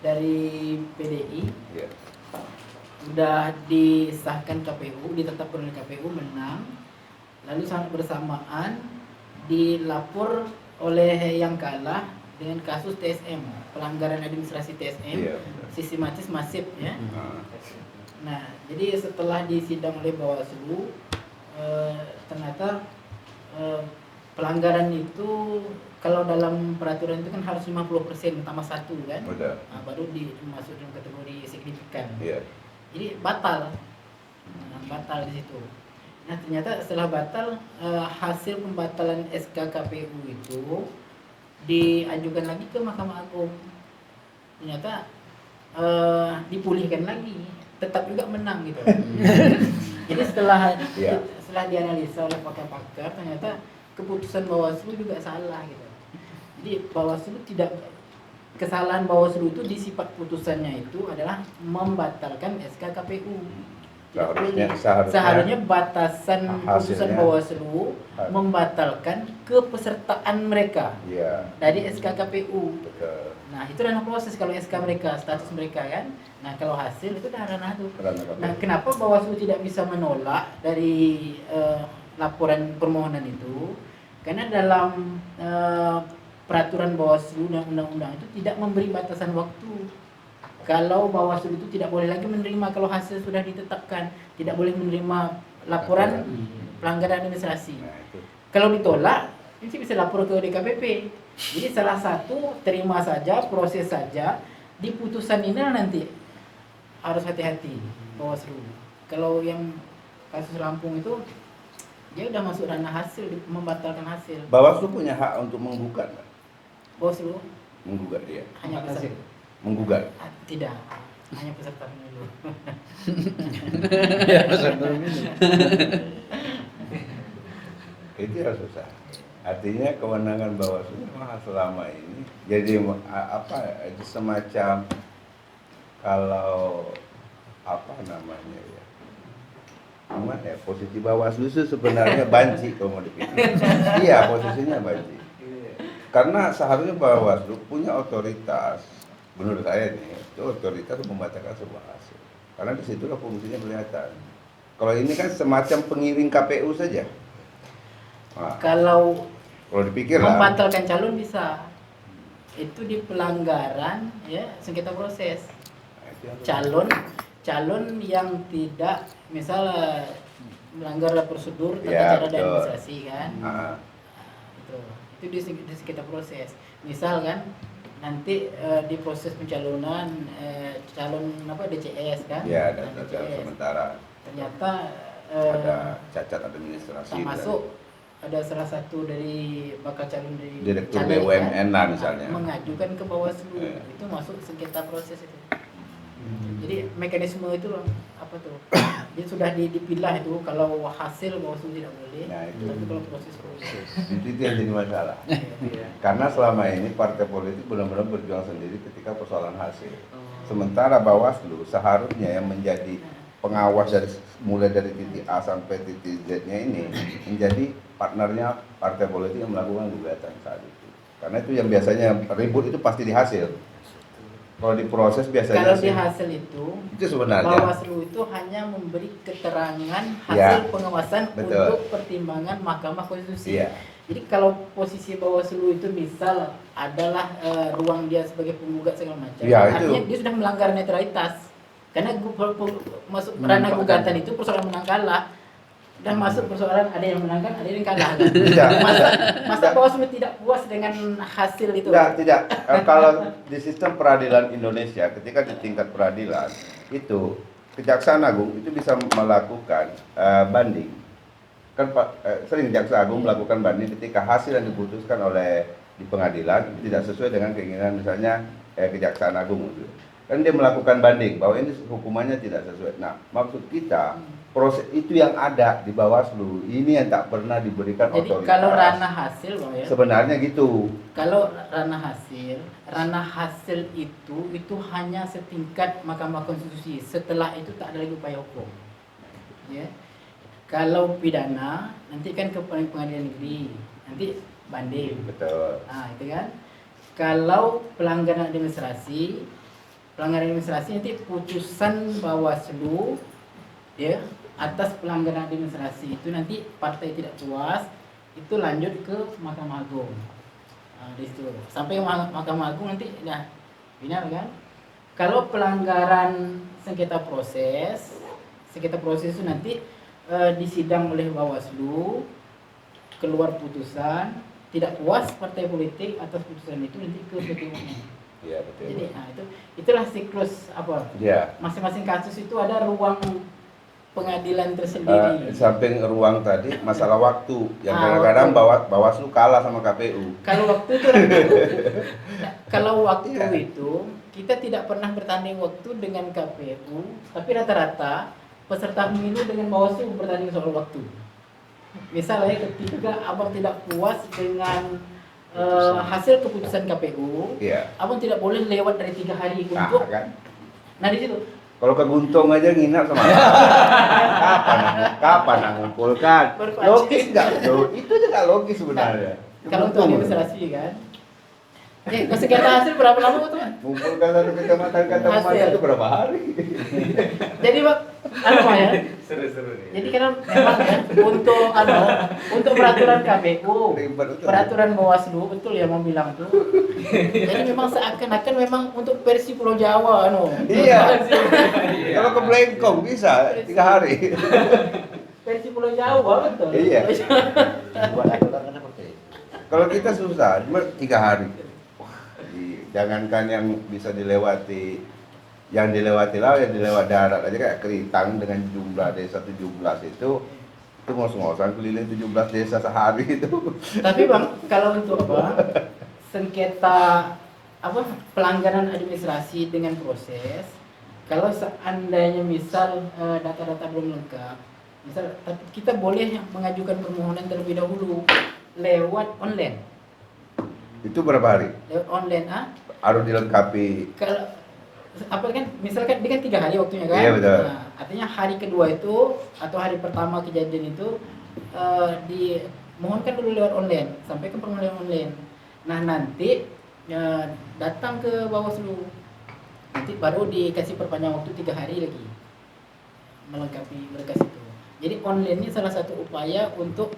dari PDI udah disahkan KPU, ditetapkan oleh KPU menang. Lalu sangat bersamaan dilapor oleh yang kalah dengan kasus TSM, pelanggaran administrasi TSM, sistematis masif ya. Nah, jadi setelah disidang oleh Bawaslu, ternyata pelanggaran itu kalau dalam peraturan itu kan harus 50% tambah 1 kan, nah, baru dimasuk dalam kategori signifikan. Jadi batal, batal di situ. Nah ternyata setelah batal, hasil pembatalan SK KPU itu diajukan lagi ke Mahkamah Agung. Ternyata dipulihkan lagi, tetap juga menang gitu. Jadi setelah dianalisa oleh pakar-pakar, ternyata keputusan Bawaslu juga salah gitu. Jadi Bawaslu tidak, kesalahan Bawaslu itu di sifat putusannya itu adalah membatalkan SK KPU. Seharusnya batasan putusan Bawaslu membatalkan kepesertaan mereka dari SK KPU. Nah itu ranah proses kalau SK mereka, status mereka kan. Nah kalau hasil itu ranah itu. Nah kenapa Bawaslu tidak bisa menolak dari laporan permohonan itu? Karena dalam peraturan Bawaslu dan undang-undang itu tidak memberi batasan waktu. Kalau Bawaslu itu tidak boleh lagi menerima kalau hasil sudah ditetapkan, tidak boleh menerima laporan pelanggaran administrasi. Kalau ditolak, ini bisa lapor ke DKPP. Jadi salah satu terima saja, proses saja. Di putusan ini nanti harus hati-hati Bawaslu. Kalau yang kasus Lampung itu dia udah masuk ranah hasil, membatalkan hasil. Bawaslu punya hak untuk menggugat. Bawaslu menggugat dia. Hanya peserta. Menggugat. Tidak, hanya peserta pemilu. Ya, peserta pemilu. Itu yang susah. Artinya kewenangan Bawaslu memang selama ini jadi apa? Itu semacam kalau apa namanya ya? Gimana ya? Posisi Bawaslu itu sebenarnya banci kalau mau dipikir. Iya, posisinya banci. Karena seharusnya Bawaslu punya otoritas, menurut saya nih, itu otoritas membacakan sebuah hasil. Karena disitulah fungsinya kelihatan. Kalau ini kan semacam pengiring KPU saja. Nah, kalau dipikir membatalkan calon bisa, itu di pelanggaran ya sengketa proses. Calon yang tidak misal melanggar prosedur tata cara dan administrasi kan. Itu di sengketa proses. Misal kan nanti di proses pencalonan calon DCS kan. Iya, ada calon sementara. Ternyata ada cacat administrasi. Masuk ada salah satu dari bakal calon dari Direktur BUMN lah misalnya mengajukan ke Bawaslu, itu masuk sengketa proses itu. Jadi mekanisme itu apa tuh? Dia sudah dipilah itu, kalau hasil Bawaslu tidak boleh. Nah, itu. Tapi kalau proses itu yang jadi masalah. Karena selama ini partai politik benar-benar berjuang sendiri ketika persoalan hasil. Sementara Bawaslu seharusnya yang menjadi pengawas mulai dari titik A sampai titik Z-nya ini menjadi partnernya partai politik yang melakukan gugatan saat itu. Karena itu yang biasanya ribut itu pasti di hasil. Kalau di proses biasanya kalau di hasil itu sebenarnya Bawaslu itu hanya memberi keterangan hasil pengawasan untuk pertimbangan Mahkamah Konstitusi. Jadi kalau posisi Bawaslu itu misal adalah ruang dia sebagai penggugat segala macam, artinya dia sudah melanggar netralitas. Karena masuk ranah gugatan itu persoalan menang kalah. Dan masuk persoalan ada yang menangkan, ada yang kalah. Masa Bawaslu tidak puas dengan hasil itu? Tidak. Kalau di sistem peradilan Indonesia, ketika di tingkat peradilan itu Kejaksaan Agung itu bisa melakukan banding. Kan sering Jaksa Agung melakukan banding ketika hasil yang diputuskan oleh di pengadilan tidak sesuai dengan keinginan misalnya Kejaksaan Agung gitu. Kan dia melakukan banding bahwa ini hukumannya tidak sesuai. Nah, maksud kita proses itu yang ada di Bawaslu ini yang tak pernah diberikan Jadi otoritas. kalau ranah hasil Bang ya. Sebenarnya gitu. Kalau ranah hasil itu hanya setingkat Mahkamah Konstitusi. Setelah itu tak ada lagi upaya hukum. Ya. Kalau pidana nanti kan ke pengadilan negeri, nanti banding. Betul. Nah, itu kan. Kalau pelanggaran administrasi nanti putusan Bawaslu ya atas pelanggaran administrasi itu nanti partai tidak puas itu lanjut ke Mahkamah Agung. Nah, di situ sampai Mahkamah Agung nanti dah final kan. Kalau pelanggaran sengketa proses itu nanti disidang oleh Bawaslu, keluar putusan, tidak puas partai politik atas putusan itu nanti ke PT UN. Iya, betul. Jadi itulah siklus apa? Ya. Masing-masing kasus itu ada ruang pengadilan tersendiri. Samping ruang tadi masalah waktu yang kadang-kadang Bawaslu kalah sama KPU. Kalau waktu itu kita tidak pernah bertanding waktu dengan KPU, tapi rata-rata peserta pemilu dengan Bawaslu bertanding soal waktu. Misalnya ketika abang tidak puas dengan hasil keputusan KPU, Iya. abang tidak boleh lewat dari 3 hari untuk. Kan? Nah di situ. Kalau ke Guntung aja nginap sama kapan ngumpulkan? Logis nggak tuh? Itu juga logis sebenarnya. Kalau untuk administrasi kan. Sengketa hasil berapa lama tuh? Ngumpulkan satu kecamatan itu berapa hari? Jadi Pak, ya? Seru-seru nih. Jadi kan memang ya untuk peraturan KPU, peraturan Bawaslu betul ya mau bilang tuh. Jadi memang seakan-akan memang untuk versi Pulau Jawa Iya. Kalau ke Blengkong bisa 3 hari. Versi Pulau Jawa betul. Iya. Buat aturan kan seperti itu. Kalau kita susah, cuma 3 hari. Jangankan yang bisa dilewati, yang dilewati laut, yang dilewati darat aja kayak Keritang dengan jumlah desa 17 itu ngos-ngosan keliling 17 desa sehari itu. Tapi Bang, kalau untuk sengketa pelanggaran administrasi dengan proses, kalau seandainya misal data-data belum lengkap, misal kita boleh mengajukan permohonan terlebih dahulu lewat online. Itu berapa hari? Lewat online Harus dilengkapi. Kalau kan misalkan dia kan 3 hari waktunya kan. Iya, betul. Nah, artinya hari kedua itu atau hari pertama kejadian itu dimohonkan dulu lewat online, sampai ke permohonan online. Nah, nanti datang ke Bawaslu. Nanti baru dikasih perpanjang waktu 3 hari lagi melengkapi berkas itu. Jadi online ini salah satu upaya untuk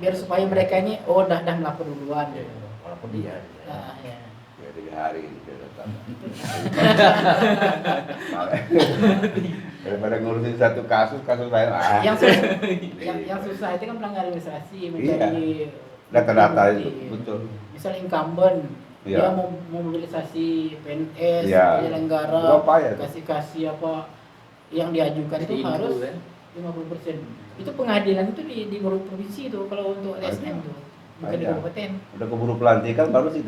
biar supaya mereka ini dah melapor duluan gitu. Walaupun dia. Ya. 3 hari gitu datang. Daripada ngurusin satu kasus lain. Yang susah itu kan pelanggaran administrasi mencari data-data itu betul. Misal incumbent dia mau mobilisasi PNS, penyelenggara, kasih apa yang diajukan itu harus 50%. Itu pengadilan itu di provinsi itu kalau untuk ASN itu. Bukan di kabupaten. Udah keburu pelantikan baru sih.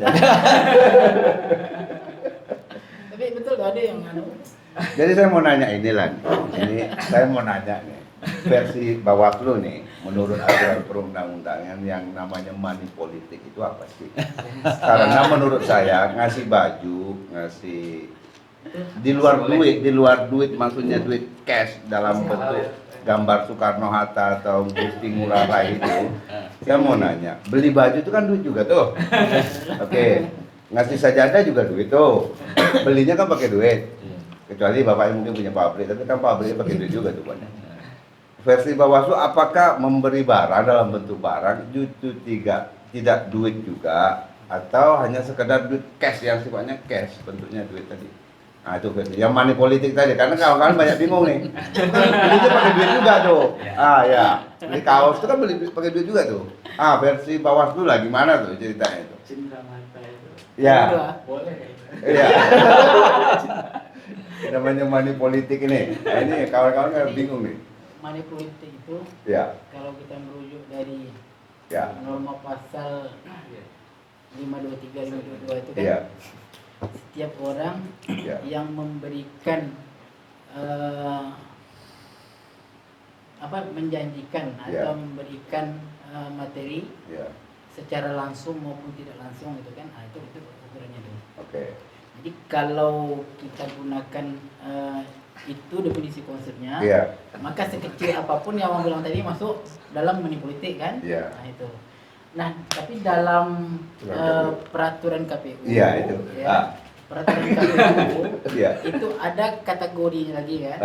Tapi betul gak ada yang Jadi saya mau nanya inilah. Ini saya mau nanya nih. Versi Bawaslu nih, menurut aturan perundang-undangan yang namanya money politik itu apa sih? Karena menurut saya ngasih baju, ngasih di luar duit maksudnya duit cash dalam bentuk gambar Soekarno Hatta atau Gusti Ngurah Rai itu, saya mau nanya, beli baju itu kan duit juga tuh. Oke, ngasih sajadah juga duit tuh. Belinya kan pakai duit. Kecuali bapaknya mungkin punya pabrik, tapi kan pabriknya pakai duit juga tuh banyak. Versi Bawaslu apakah memberi barang dalam bentuk barang itu tidak duit juga atau hanya sekedar duit cash yang sifatnya cash bentuknya duit tadi? Nah itu versi yang money politik tadi, karena kawan-kawan banyak bingung nih. Belinya pakai duit juga tuh. Ya, beli kaos itu kan beli pakai duit juga tuh. Versi Bawaslu lah gimana tuh ceritanya itu? cinta mata itu. Ya. Boleh. Iya. Namanya money politik ini. Nah, ini kawan-kawan kan bingung nih. Money politik itu kalau kita merujuk dari norma pasal 523 522 itu kan setiap orang Ya. yang memberikan menjanjikan Ya. atau memberikan materi Ya. secara langsung maupun tidak langsung gitu kan, itu ukurannya tuh. Oke. Jadi kalau kita gunakan itu definisi konsepnya, Iya. maka sekecil apapun yang Abang bilang tadi masuk dalam money politik kan. Iya. Nah itu. Nah tapi dalam peraturan KPU, Iya, itu. ya, peraturan KPU Iya. itu ada kategorinya lagi kan.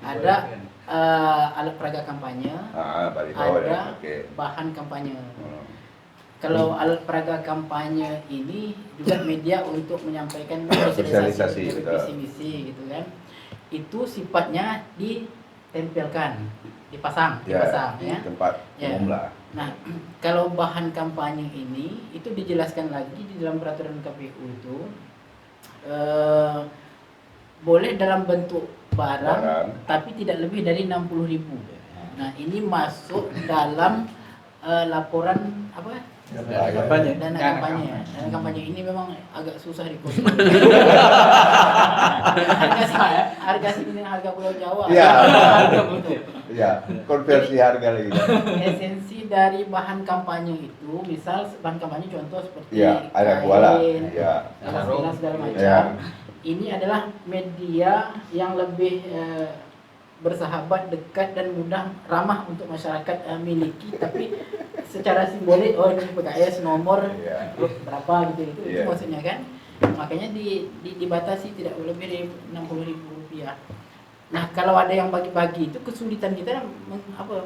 Ada alat peraga kampanye, Balik ada Oke. bahan kampanye. Hmm. Kalau alat peraga kampanye ini juga media untuk menyampaikan Sosialisasi, visi betul. misi gitu kan. Itu sifatnya ditempelkan, dipasang Ya, ya. di tempat Ya. umum lah. Nah, kalau bahan kampanye ini itu dijelaskan lagi di dalam peraturan KPU itu boleh dalam bentuk barang, tapi tidak lebih dari 60.000. Nah, ini masuk dalam laporan apa? Kampanye. Dana kampanye. Dana kampanye ini memang agak susah dikontrol. harga sini dengan harga Pulau Jawa. Iya. Harga betul. Iya, konversi harga lagi. Esensi dari bahan kampanye itu, misal bahan kampanye contoh seperti Iya, ada kuala. kain, Iya. gelas segala macam. Iya. Ini adalah media yang lebih bersahabat, dekat dan mudah ramah untuk masyarakat miliki, tapi secara simbolik ini PKS nomor Iya. berapa gitu itu Iya. maksudnya kan. Makanya dibatasi tidak lebih dari 60.000 rupiah. Nah, kalau ada yang bagi-bagi itu kesulitan kita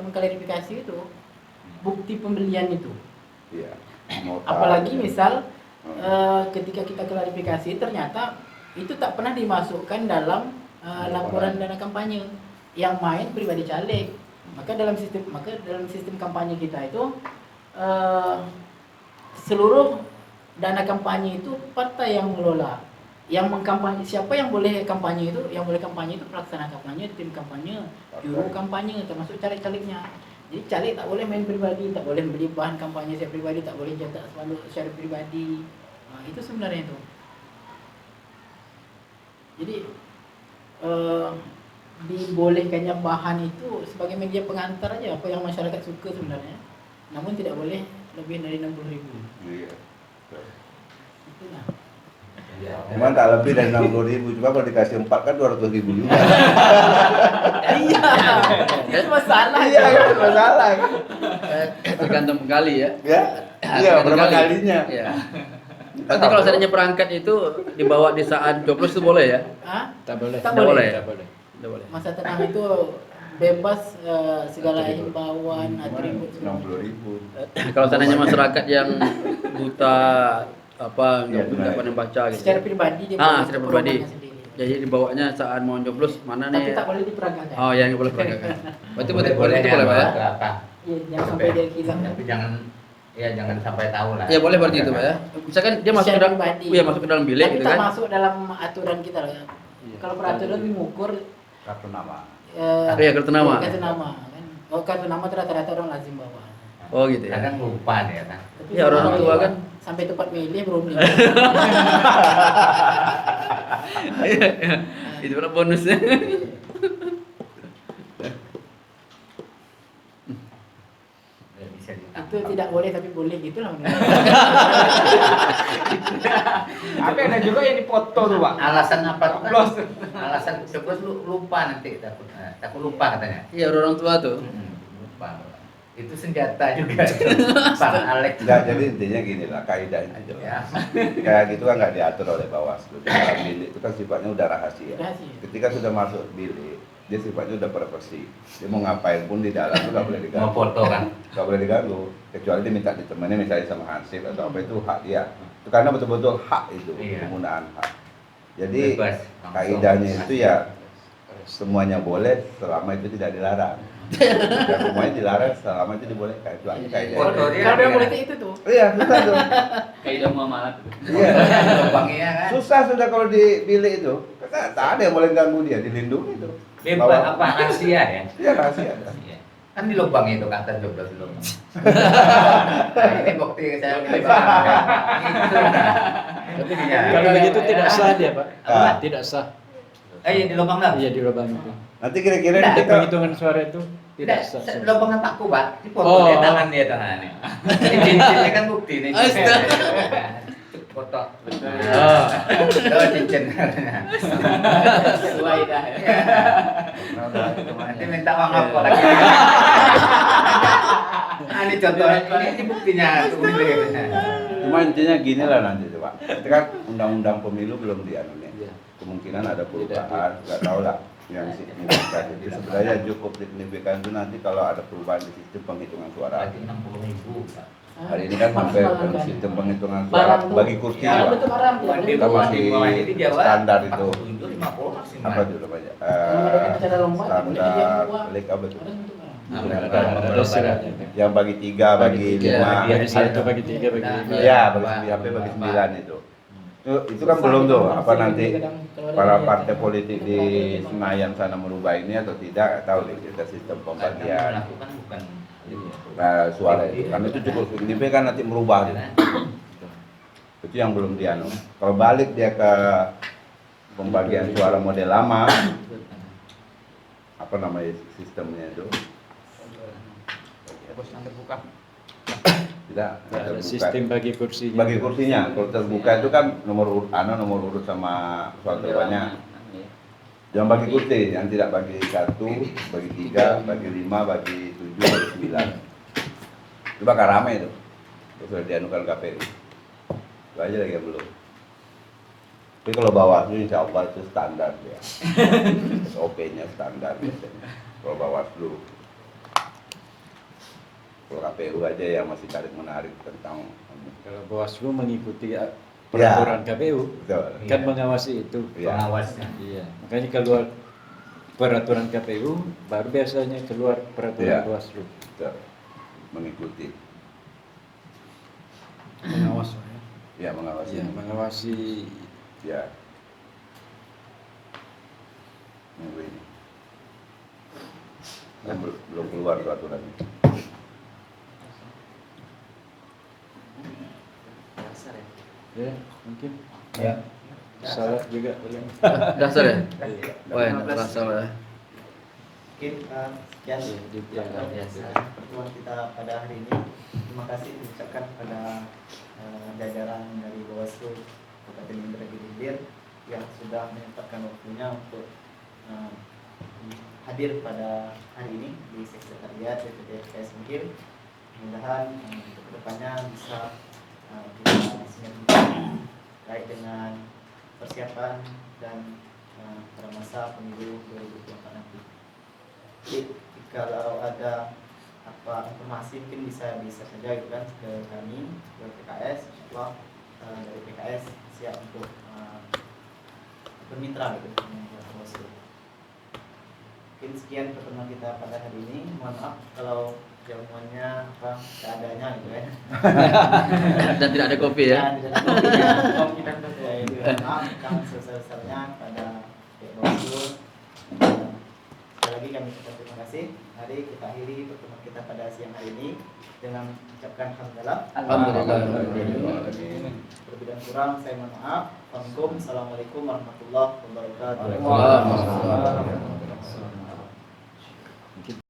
mengklarifikasi itu bukti pembelian itu. Iya. Nota. Apalagi misal ketika kita klarifikasi ternyata itu tak pernah dimasukkan dalam laporan dana kampanye, yang main pribadi caleg. Maka dalam sistem kampanye kita itu seluruh dana kampanye itu partai yang mengelola. Yang mengkampanye, siapa yang boleh kampanye itu? Yang boleh kampanye itu pelaksana kampanye, tim kampanye, juru kampanye, termasuk caleg-calegnya. Jadi caleg tak boleh main pribadi, tak boleh beli bahan kampanye secara pribadi, tak boleh cetak spanduk secara pribadi. Nah, itu sebenarnya itu. Jadi dibolehkannya bahan itu sebagai media pengantar aja apa yang masyarakat suka sebenarnya. Namun tidak boleh lebih dari 60.000. Iya. Itulah. Cuman tak lebih dari 60.000, cuma kalau dikasih 4 kan 200.000 juga. Iya. Itu masalah. Iya, kan masalah. Tergantung penggali ya. Ya. Iya, berapa kalinya? Iya. Nanti kalau seandainya perangkat itu dibawa di saat coblos itu boleh ya? Hah? Tak boleh. Tak Tidak boleh. Tak boleh. Tidak boleh. Masa tenang itu bebas segala himbauan, atribut. 60.000. Kalau seandainya masyarakat yang buta Iya, nggak benar. pandai baca gitu. Secara pribadi dia Ah, boleh secara pribadi. programnya sendiri. Jadi dibawanya saat mau coblos mana Tapi nih? tak boleh diperagakan. Oh, yang boleh peragakan. Berarti boleh itu boleh Pak ya? Apa? Iya, jangan sampai dia hilang. Tapi jangan sampai tahu lah. Ya boleh berarti itu Pak ya. Misalkan dia masuk ke Secara dalam, pribadi. iya masuk ke dalam bilik Tapi gitu tak kan. masuk dalam aturan kita lah. Kalau peraturan mengukur Kartu nama. Iya, kartu nama. Kartu nama kan. Oh, kartu nama itu rata-rata orang lazim bawa. Oh gitu ya. Kadang lupa dia kan. Tapi Ya, orang sampai- tua kan. sampai tempat milih berunding. Iya, iya. Itu berapa bonusnya? Nggak bisa ditangkap. Itu tidak boleh tapi boleh gitulah. Tapi ada juga yang dipoto tuh, Pak. Alasan apa tuh? Coblos. Alasan coblos lupa nanti takut lupa katanya. Iya, orang tua tuh. Lupa. Itu senjata juga. Bang Alex. Enggak, jadi intinya gini lah, kaidahnya jelas. Ya. Kayak gitu kan nggak diatur oleh Bawaslu. Di dalam bilik itu kan sifatnya udah rahasia. Rahasia. Ketika sudah masuk bilik, dia sifatnya udah privasi. Dia mau ngapain pun di dalam itu nggak boleh Mau diganggu. foto kan? Nggak boleh diganggu. Kecuali dia minta ditemani misalnya sama Hansip atau apa, itu hak dia. Itu karena betul-betul hak itu, Iya. penggunaan hak. Jadi Bebas, langsung. kaidahnya itu ya semuanya boleh selama itu tidak dilarang. Ya, semuanya dilarang selama itu dibolehkan. Kecuali kaidahnya. Foto dia. Kalau yang politik itu tuh. Iya, susah tuh. Kaidah muamalat. Iya. Lubangnya kan. Susah sudah kalau di bilik itu. Karena tak ada yang boleh ganggu dia, dilindungi itu. Bebas apa rahasia ya? Iya, rahasia ada. Iya. Kan di lubang itu kata coblos di lubang. Nah, ini bukti saya pilih bang. Gitu. Tapi Iya. kalau begitu tidak sah dia, Pak. Ah. Tidak sah. Iya di lubang dah. Iya di lubang itu. Nanti kira-kira Tidak, kita Penghitungan suara itu tidak sah. Lubangnya takku, Pak. Dipotong Oh. dia tangan dia tangan nih. Cincinnya kan bukti nih. Foto. Betul. Oh. Oh, cincin. Sesuai dah ya. Nanti minta uang apa lagi? Ini contohnya, ini buktinya. cuma intinya gini lah nanti tuh Pak. Itu kan undang-undang pemilu belum dianu nih. Iya. Kemungkinan ada perubahan, nggak tahu lah yang signifikan. Jadi sebenarnya cukup signifikan itu nanti kalau ada perubahan di sistem penghitungan suara. Lagi 60.000, Pak. Hari ini kan sampai sistem penghitungan suara bagi kursi Ya, Pak. betul barang tuh. Di Kita bawah, masih di bawah ini Jawa, standar itu. 47, 50 maksimal. Apa itu namanya? Cara lomba, Standar lek apa itu? Ada suratnya. Yang bagi 3, bagi 5. Bagi 1, bagi 3, bagi 5. Iya, bagi bagi 9 itu. Itu kan belum tuh apa nanti para partai politik di Senayan sana merubah ini atau tidak, nggak tahu nih kita sistem pembagian Melakukan bukan suara itu. Karena itu cukup signifikan nanti merubah. Itu yang belum dianu. Kalau balik dia ke pembagian suara model lama, apa namanya sistemnya itu? Tidak, Ada terbuka. sistem bagi kursinya. Bagi kursinya, kalau terbuka itu kan nomor urut sama soal terbanyak. Yang bagi kursi, yang tidak bagi 1, bagi 3, bagi 5, bagi 7, bagi 9. Itu bakal rame itu. Itu sudah dianukan KPU. Itu aja lagi yang belum. Tapi kalau Bawaslu insya Allah itu standar ya. SOP-nya standar biasanya. Kalau Bawaslu. Kalau KPU aja yang masih tarik menarik tentang Kalau Bawaslu mengikuti peraturan KPU, betul. kan mengawasi itu. Iya. pengawasnya. Iya. Makanya keluar peraturan KPU, baru biasanya keluar peraturan Iya. Bawaslu. Betul. Mengikuti. Pengawas ya. Ya mengawasi. Iya, mengawasi. Ya. Minggu ini. Dan belum keluar peraturannya. Ya, mungkin. Ya. Salah juga boleh. Dasar ya? Wah, enak terasa lah. Mungkin sekian Ya, luar biasa pertemuan kita pada hari ini. Terima kasih diucapkan kepada jajaran dari Bawaslu Kabupaten Indragiri Hilir yang sudah menyempatkan waktunya untuk hadir pada hari ini di Sekretariat DPD PKS Unhil. Mudah-mudahan untuk kedepannya bisa kita sinergikan terkait dengan persiapan dan pada masa pemilu 2024 nanti. Jadi kalau ada apa informasi mungkin bisa saja gitu kan ke kami ke PKS, insyaallah dari PKS siap untuk bermitra gitu dengan Bawaslu. Mungkin sekian pertemuan kita pada hari ini. Mohon maaf kalau jamuannya apa seadanya gitu ya. Dan tidak ada kopi ya. Dan tidak ada kopinya. Kopi dan kopi. Mohon maaf kami sebesar-besarnya pada pihak Bawaslu. Sekali lagi kami ucapkan terima kasih. Mari kita akhiri pertemuan kita pada siang hari ini dengan mengucapkan alhamdulillah. Alhamdulillah. Lebih dan kurang saya mohon maaf. Assalamualaikum warahmatullahi wabarakatuh. Waalaikumsalam.